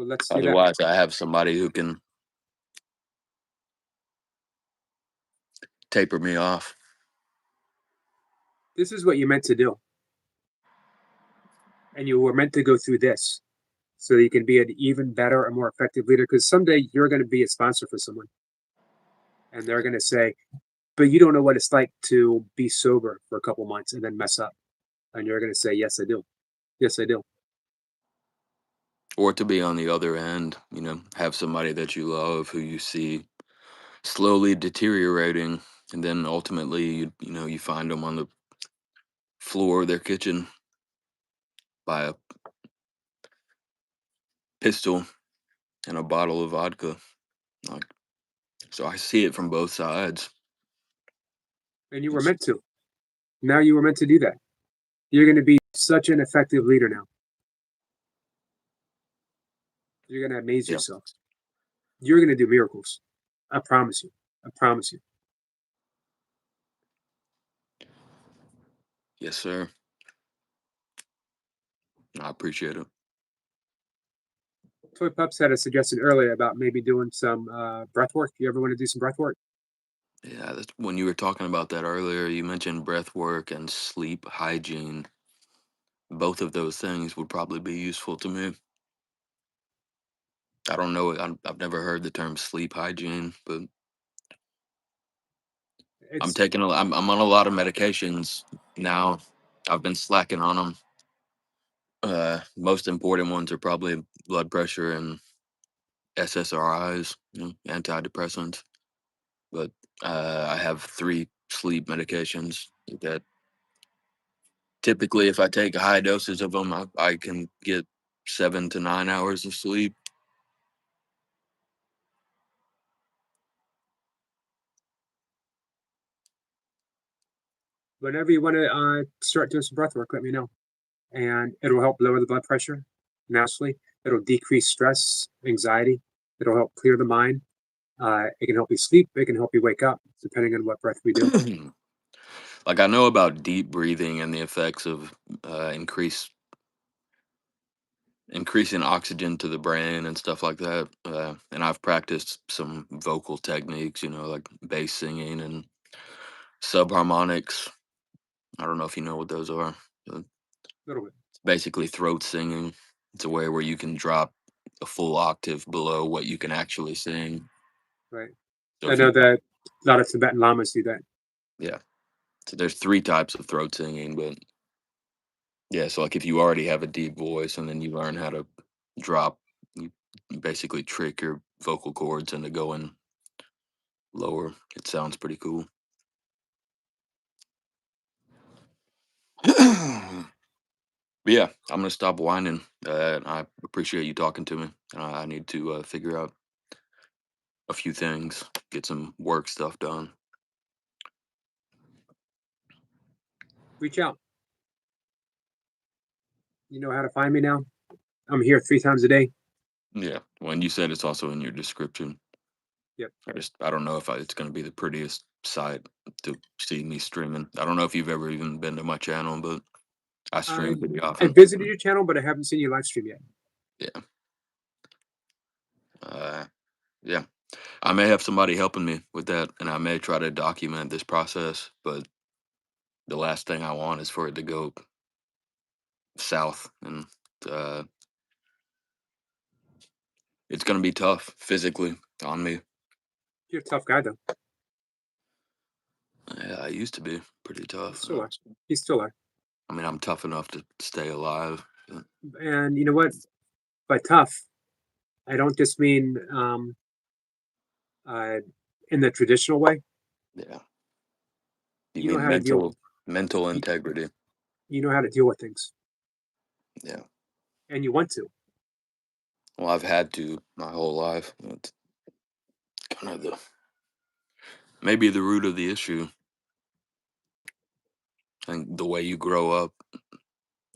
S1: let's do that.
S3: Otherwise, I have somebody who can taper me off.
S1: This is what you're meant to do. And you were meant to go through this so that you can be an even better and more effective leader. Because someday you're going to be a sponsor for someone. And they're going to say, but you don't know what it's like to be sober for a couple months and then mess up. And you're going to say, yes, I do. Yes, I do.
S3: Or to be on the other end, have somebody that you love who you see slowly deteriorating, and then ultimately, you find them on the floor of their kitchen by a pistol and a bottle of vodka. Like, so I see it from both sides.
S1: And you were
S3: It's,
S1: meant to. Now you were meant to do that. You're going to be such an effective leader now. You're going to amaze
S3: yeah,
S1: yourself. You're going to do miracles. I promise you. I promise you.
S3: yes, sir. I appreciate it.
S1: Toy Pups had a suggestion earlier about maybe doing some breath work. You ever want to do some breath work?
S3: Yeah, when you were talking about that earlier, you mentioned breath work and sleep hygiene. Both of those things would probably be useful to me. I don't know. I've never heard the term sleep hygiene, but
S1: It's
S3: I'm on a lot of medications now. I've been slacking on them. Most important ones are probably blood pressure and SSRIs, antidepressants. But I have 3 sleep medications that typically, if I take high doses of them, I can get 7 to 9 hours of sleep.
S1: Whenever you want to start doing some breath work, let me know, and it'll help lower the blood pressure naturally. It'll decrease stress, anxiety. It'll help clear the mind. It can help you sleep. It can help you wake up, depending on what breath we do.
S3: Like I know about deep breathing and the effects of increasing oxygen to the brain and stuff like that. And I've practiced some vocal techniques, like bass singing and subharmonics. I don't know if you know what those are.
S1: A little bit,
S3: It's basically throat singing. It's a way where you can drop a full octave below what you can actually sing.
S1: right?
S3: So
S1: I
S3: if
S1: know
S3: you,
S1: that a lot of Tibetan lamas do that.
S3: yeah. So there's 3 types of throat singing, but yeah. So like if you already have a deep voice and then you learn how to drop, you basically trick your vocal cords into going lower. It sounds pretty cool. But yeah, I'm gonna stop whining. And I appreciate you talking to me. I need to figure out a few things, get some work stuff done.
S1: Reach out. You know how to find me now. I'm here 3 times a day.
S3: Yeah, when you said it's also in your description,
S1: Yep.
S3: I don't know if it's gonna be the prettiest sight to see me streaming. I don't know if you've ever even been to my channel, but I
S1: I
S3: stream pretty
S1: I
S3: often.
S1: visited your channel, but I haven't seen your live stream yet.
S3: Yeah, uh, yeah. I may have somebody helping me with that, and I may try to document this process. But the last thing I want is for it to go south, and uh, it's going to be tough physically on me.
S1: You're a tough guy, though.
S3: Yeah, I used to be pretty
S1: You
S3: tough.
S1: still are. You still are.
S3: I mean, I'm tough enough to stay alive.
S1: And you know what? By tough, I don't just mean uh, in the traditional way.
S3: Yeah, you
S1: You know
S3: mean
S1: how to deal.
S3: mental
S1: You,
S3: integrity?
S1: you know how to deal with things,
S3: Yeah.
S1: and you want to.
S3: Well, I've had to my whole life. It's kind of the maybe the root of the issue. I think the way you grow up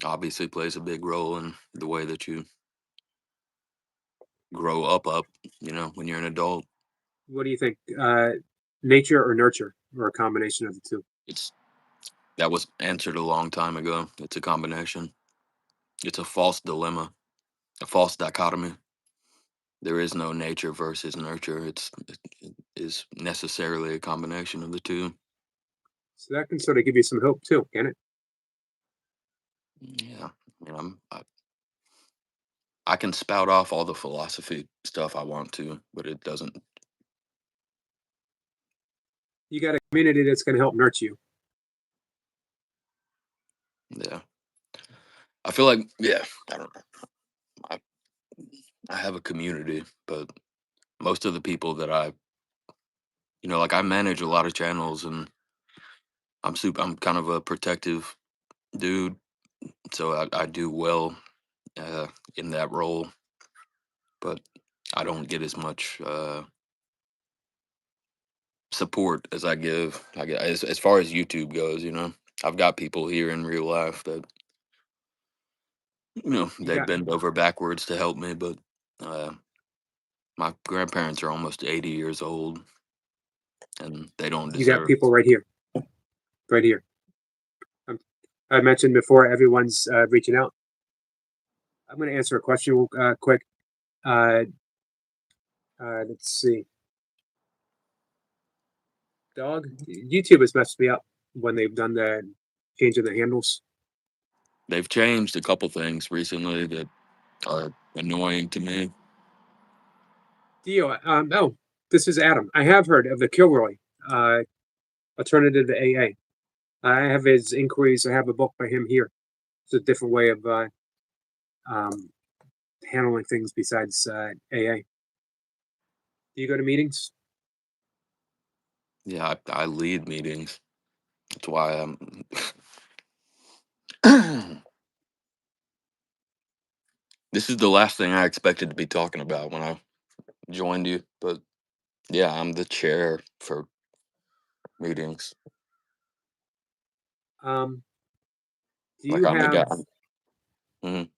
S3: obviously plays a big role in the way that you grow up, when you're an adult.
S1: What do you think? Nature or nurture, or a combination of the two?
S3: It's that was answered a long time ago. It's a combination. It's a false dilemma, a false dichotomy. There is no nature versus nurture. It is necessarily a combination of the two.
S1: So that can sort of give you some hope too, can it?
S3: Yeah, I can spout off all the philosophy stuff I want to, but it doesn't.
S1: You got a community that's going to help nurture you.
S3: Yeah, I feel like I don't know. I, I have a community, but most of the people that like I manage a lot of channels, and I'm kind of a protective dude, so I do well uh, in that role, but I don't get as much support as I give. I get as far as YouTube goes. I've got people here in real life that
S1: You
S3: they
S1: got
S3: bend over backwards to help me, but uh, my grandparents are almost 80 years old, and they don't
S1: you got
S3: deserve.
S1: people right here, right here. Um, I mentioned before, everyone's reaching out. I'm going to answer a question quick. Uh, let's see. Dog. YouTube has messed me up when they've done the changing the handles.
S3: They've changed a couple things recently that are annoying to me.
S1: Dio, oh, this is Adam. I have heard of the Kilroy alternative to AA. I have his inquiries. I have a book by him here. It's a different way of um, handling things besides AA. Do you go to meetings?
S3: Yeah, I lead meetings. That's why I'm. This is the last thing I expected to be talking about when I joined you, but yeah, I'm the chair for meetings.
S1: Do
S3: Like
S1: you
S3: I'm the
S1: have
S3: guy. Mhm.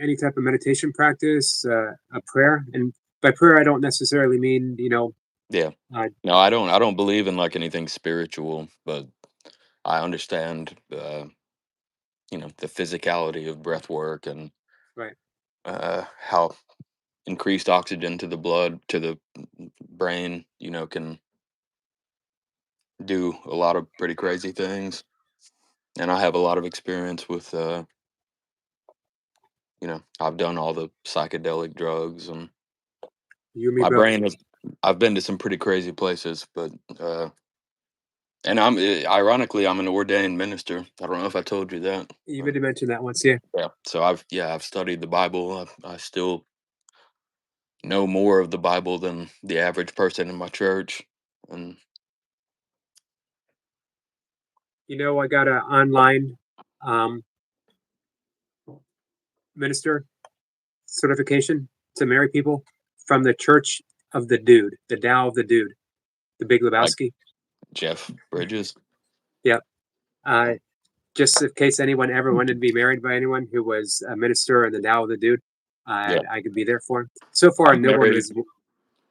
S1: any type of meditation practice, a prayer? And by prayer, I don't necessarily mean,
S3: Yeah.
S1: uh,
S3: No, I don't believe in like anything spiritual, but I understand the physicality of breath work and
S1: right.
S3: how increased oxygen to the blood to the brain, can do a lot of pretty crazy things. And I have a lot of experience with I've done all the psychedelic drugs, and
S1: You and me
S3: my
S1: both.
S3: brain is I've been to some pretty crazy places, but and ironically I'm an ordained minister. I don't know if I told you that.
S1: You already mentioned that once, yeah.
S3: Yeah. So I've studied the Bible. I still know more of the Bible than the average person in my church. And
S1: I got an online um, minister certification to marry people from the Church of the Dude, the Tao of the Dude, the Big
S3: like
S1: Lebowski.
S3: Jeff Bridges.
S1: Yep. Just in case anyone ever wanted to be married by anyone who was a minister in the Tao of the Dude,
S3: Yeah.
S1: I could be there for. So far,
S3: I've
S1: no one
S3: married
S1: has.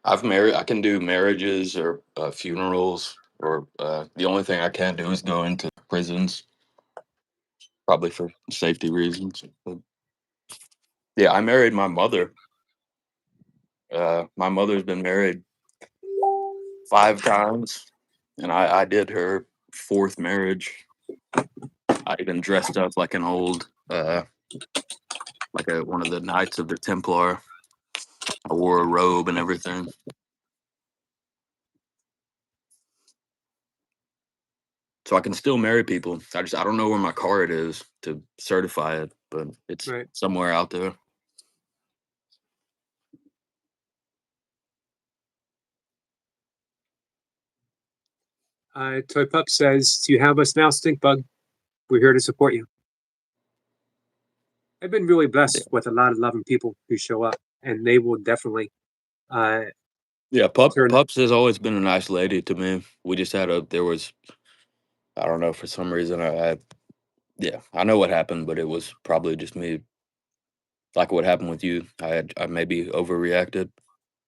S3: I've married I can do marriages or funerals, or the only thing I can't do is go into prisons, probably for safety reasons. But yeah, I married my mother. My mother's been married 5 times, and I did her fourth marriage. I even dressed up like an old, like one of the Knights of the Templar. I wore a robe and everything. So I can still marry people. I don't know where my card is to certify it, but it's
S1: Right.
S3: somewhere out there.
S1: Toy Pup says, "Do you have us now, Stink Bug? We're here to support you." I've been really
S3: Yeah,
S1: blessed with a lot of loving people who show up, and they will definitely uh,
S3: yeah.
S1: turn.
S3: Pups has always been a nice lady to me. We just had there was, I don't know, for some reason yeah, I know what happened, but it was probably just me. Like what happened with you, I maybe overreacted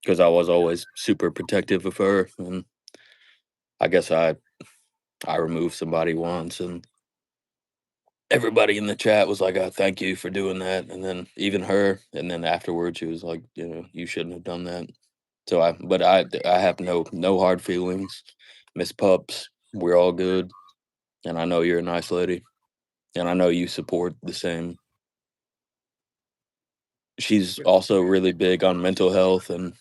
S3: because I was always super protective of her, and I guess I removed somebody once, and everybody in the chat was like, thank you for doing that," and then even her, and then afterwards she was like, you shouldn't have done that. So I have no hard feelings, Miss Pups. We're all good, and I know you're a nice lady, and I know you support the same. She's also really big on mental health and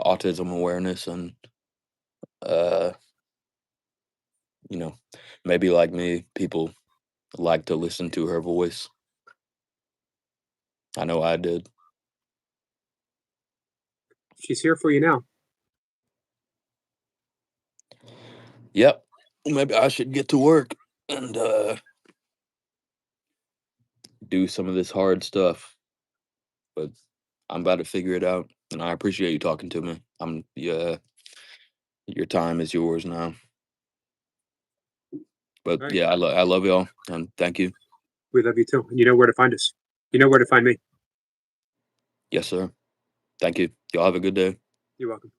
S3: autism awareness, and uh, you know, maybe like me, people like to listen to her voice. I know I did.
S1: She's here for you now.
S3: Yep. Maybe I should get to work and do some of this hard stuff, but I'm about to figure it out. And I appreciate you talking to me. Yeah, your time is yours now. But
S1: All right.
S3: yeah, I love y'all, and thank you.
S1: We love you too. And you know where to find us. You know where to find me.
S3: Yes, sir. Thank you. Y'all have a good day.
S1: You're welcome.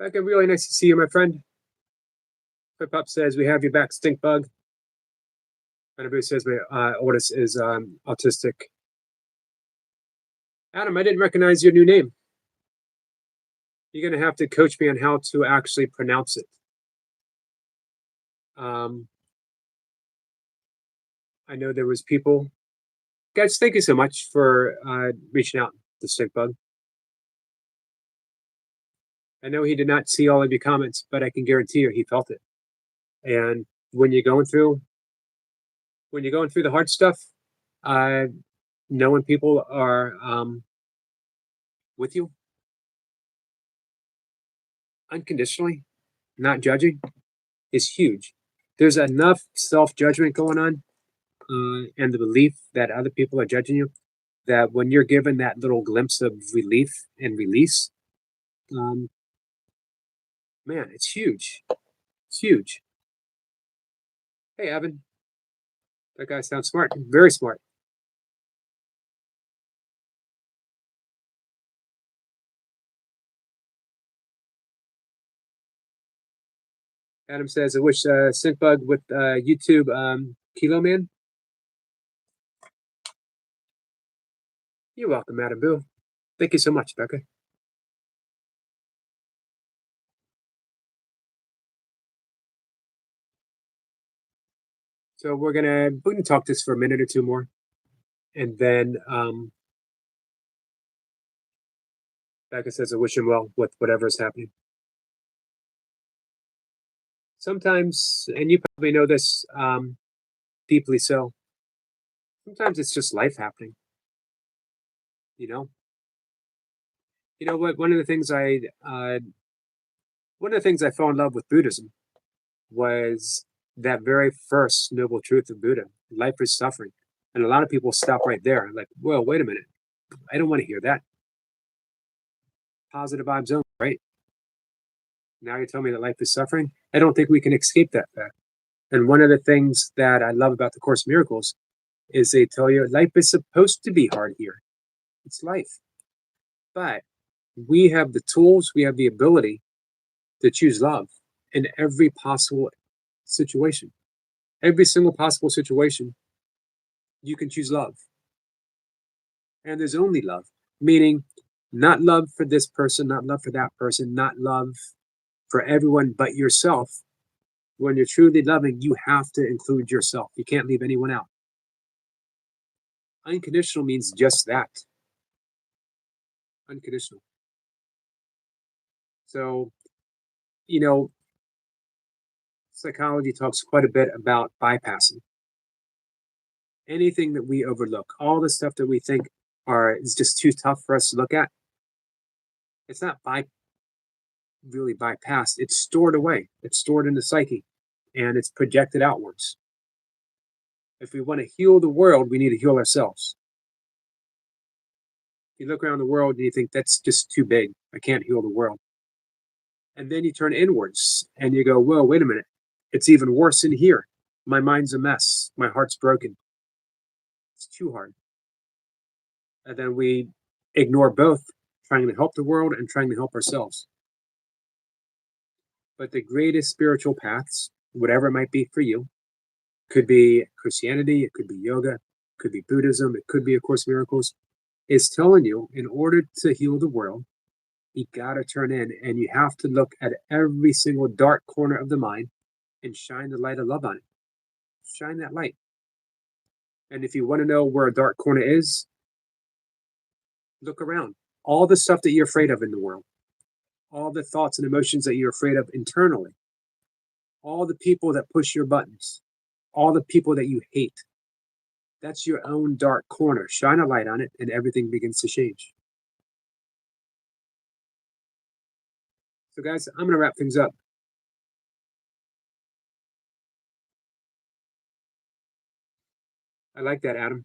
S1: Okay, really nice to see you, my friend. Toy Pup says, "We have you back, Stink Bug." Anybody says my oldest is autistic. Adam, I didn't recognize your new name. You're going to have to coach me on how to actually pronounce it. I know there was people. Guys, thank you so much for reaching out to Stink Bug. I know he did not see all of your comments, but I can guarantee you he felt it. And when you're going through the hard stuff, knowing people are with you unconditionally, not judging, is huge. There's enough self judgment going on, and the belief that other people are judging you, that when you're given that little glimpse of relief and release, um, man, it's huge. It's huge. Hey, Evan, that guy sounds smart, very smart. Adam says, I wish Synthbug with YouTube Kilo Man. You're welcome, Adam Boo. Thank you so much, Becca. So we're gonna talk this for a minute or two more, and then Becca says, I wish him well with whatever is happening. Sometimes, and you probably know this deeply so, sometimes it's just life happening. You know, what? One of the things I fell in love with Buddhism was that very first noble truth of Buddha: life is suffering. And a lot of people stop right there, like, well, wait a minute, I don't want to hear that. Positive vibes only, right? Now you're telling me that life is suffering. I don't think we can escape that fact. And one of the things that I love about the Course in Miracles is they tell you life is supposed to be hard here. It's life. But we have the tools, we have the ability to choose love in every possible situation. Every single possible situation, you can choose love. And there's only love, meaning not love for this person, not love for that person, not love for everyone but yourself. When you're truly loving, you have to include yourself. You can't leave anyone out. Unconditional means just that. Unconditional. So, psychology talks quite a bit about bypassing anything that we overlook, all the stuff that we think is just too tough for us to look at. It's not really bypassed. It's stored away. It's stored in the psyche, and it's projected outwards. If we want to heal the world, we need to heal ourselves. You look around the world and you think that's just too big. I can't heal the world. And then you turn inwards and you go, whoa, wait a minute. It's even worse in here. My mind's a mess. My heart's broken. It's too hard. And then we ignore both, trying to help the world and trying to help ourselves. But the greatest spiritual paths, whatever it might be for you, could be Christianity, it could be yoga, it could be Buddhism, it could be A Course in Miracles, is telling you in order to heal the world, you got to turn in and you have to look at every single dark corner of the mind and shine the light of love on it. Shine that light. And if you want to know where a dark corner is, look around. All the stuff that you're afraid of in the world, all the thoughts and emotions that you're afraid of internally, all the people that push your buttons, all the people that you hate, that's your own dark corner. Shine a light on it and everything begins to change. So guys, I'm going to wrap things up. I like that, Adam.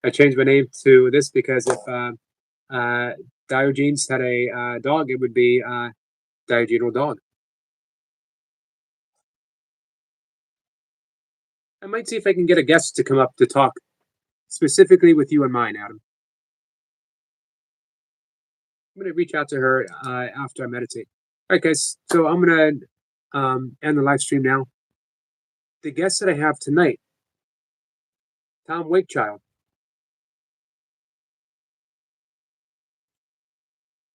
S1: I changed my name to this because if Diogenes had a dog, it would be Diogenal Dog. I might see if I can get a guest to come up to talk specifically with you in mind, Adam. I'm going to reach out to her after I meditate. All right, guys. So I'm going to end the live stream now. The guest that I have tonight, Tom Wakechild,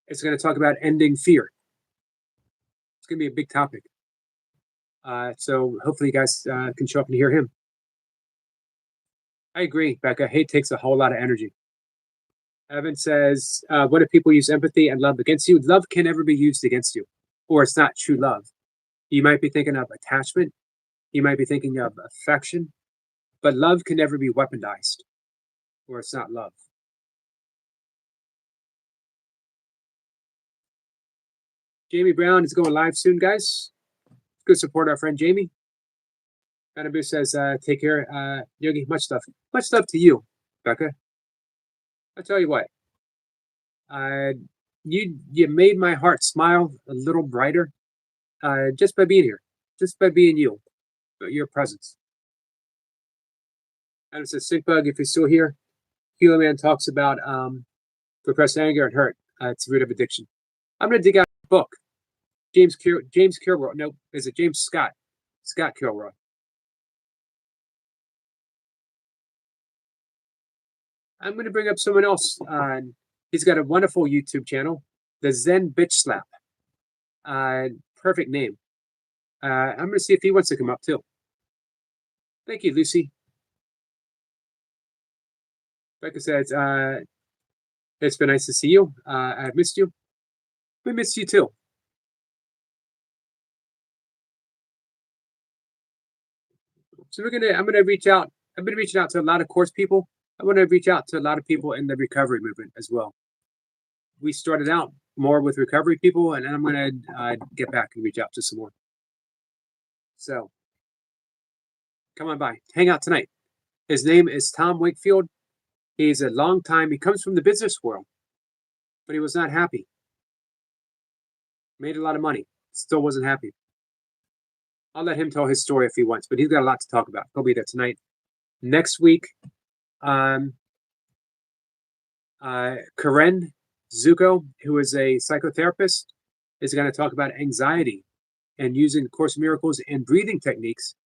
S1: is going to talk about ending fear. It's going to be a big topic. So hopefully you guys can show up and hear him. I agree, Becca. Hate takes a whole lot of energy. Evan says, what if people use empathy and love against you? Love can never be used against you, or it's not true love. You might be thinking of attachment. You might be thinking of affection, but love can never be weaponized, or it's not love. Jamie Brown is going live soon, guys. Good support our friend Jamie. Manabu says, take care, Yogi. Much love. Much love to you, Becca. I'll tell you what. You made my heart smile a little brighter just by being here, just by being you, your presence. Adam says, Sick Bug, if you're still here, Hilo Man talks about repressed anger and hurt. It's the root of addiction. I'm going to dig out a book. James Kilroy. No, is it James Scott? Scott Kilroy. I'm going to bring up someone else. He's got a wonderful YouTube channel, the Zen Bitch Slap. Perfect name. I'm going to see if he wants to come up too. Thank you, Lucy. Becca says, it's been nice to see you. I've missed you. We missed you too. So I'm gonna reach out. I've been reaching out to a lot of course people. I want to reach out to a lot of people in the recovery movement as well. We started out more with recovery people, and I'm gonna get back and reach out to some more. So come on by, hang out tonight. His name is Tom Wakefield. He's a long time. He comes from the business world, but he was not happy. Made a lot of money, still wasn't happy. I'll let him tell his story if he wants, but he's got a lot to talk about. He'll be there tonight. Next week, Karen Zuko, who is a psychotherapist, is going to talk about anxiety and using Course in Miracles and breathing techniques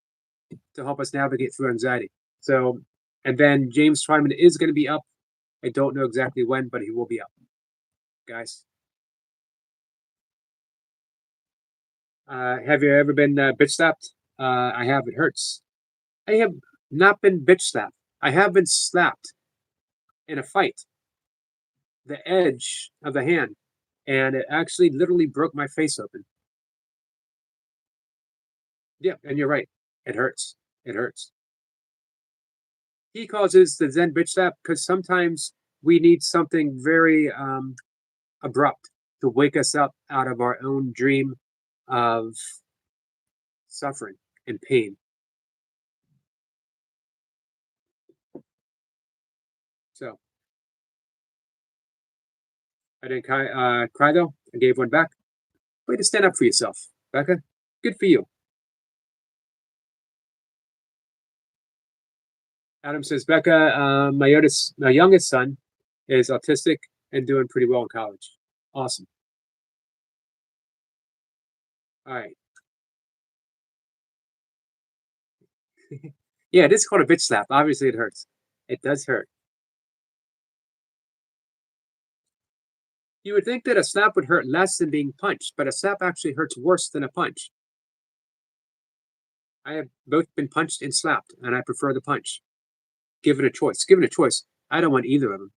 S1: to help us navigate through anxiety. So, and then James Twyman is going to be up. I don't know exactly when, but he will be up, guys. Have you ever been bitch slapped? I have. It hurts. I have not been bitch slapped. I have been slapped in a fight, the edge of the hand, and it actually literally broke my face open. Yeah, and you're right. It hurts. It hurts. He calls this the Zen bitch slap because sometimes we need something very abrupt to wake us up out of our own dream of suffering and pain. So I didn't cry though. I gave one back. Way to stand up for yourself, Becca. Good for you. Adam says, Becca, my youngest son is autistic and doing pretty well in college. Awesome. All right. Yeah, it is called a bitch slap. Obviously, it hurts. It does hurt. You would think that a slap would hurt less than being punched, but a slap actually hurts worse than a punch. I have both been punched and slapped, and I prefer the punch. Given a choice, I don't want either of them.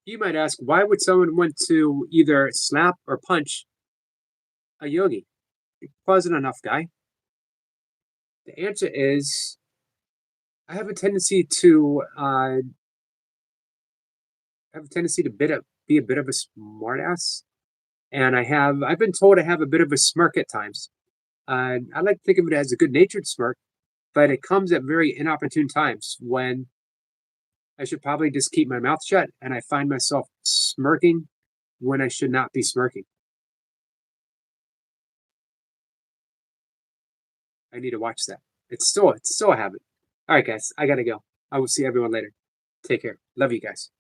S1: You might ask, why would someone want to either slap or punch a yogi? Wasn't enough, guy. The answer is, I have a tendency to be a bit of a smartass, and I've been told I have a bit of a smirk at times. I like to think of it as a good-natured smirk, but it comes at very inopportune times when I should probably just keep my mouth shut, and I find myself smirking when I should not be smirking. I need to watch that. It's still a habit. All right, guys, I gotta go. I will see everyone later. Take care. Love you guys.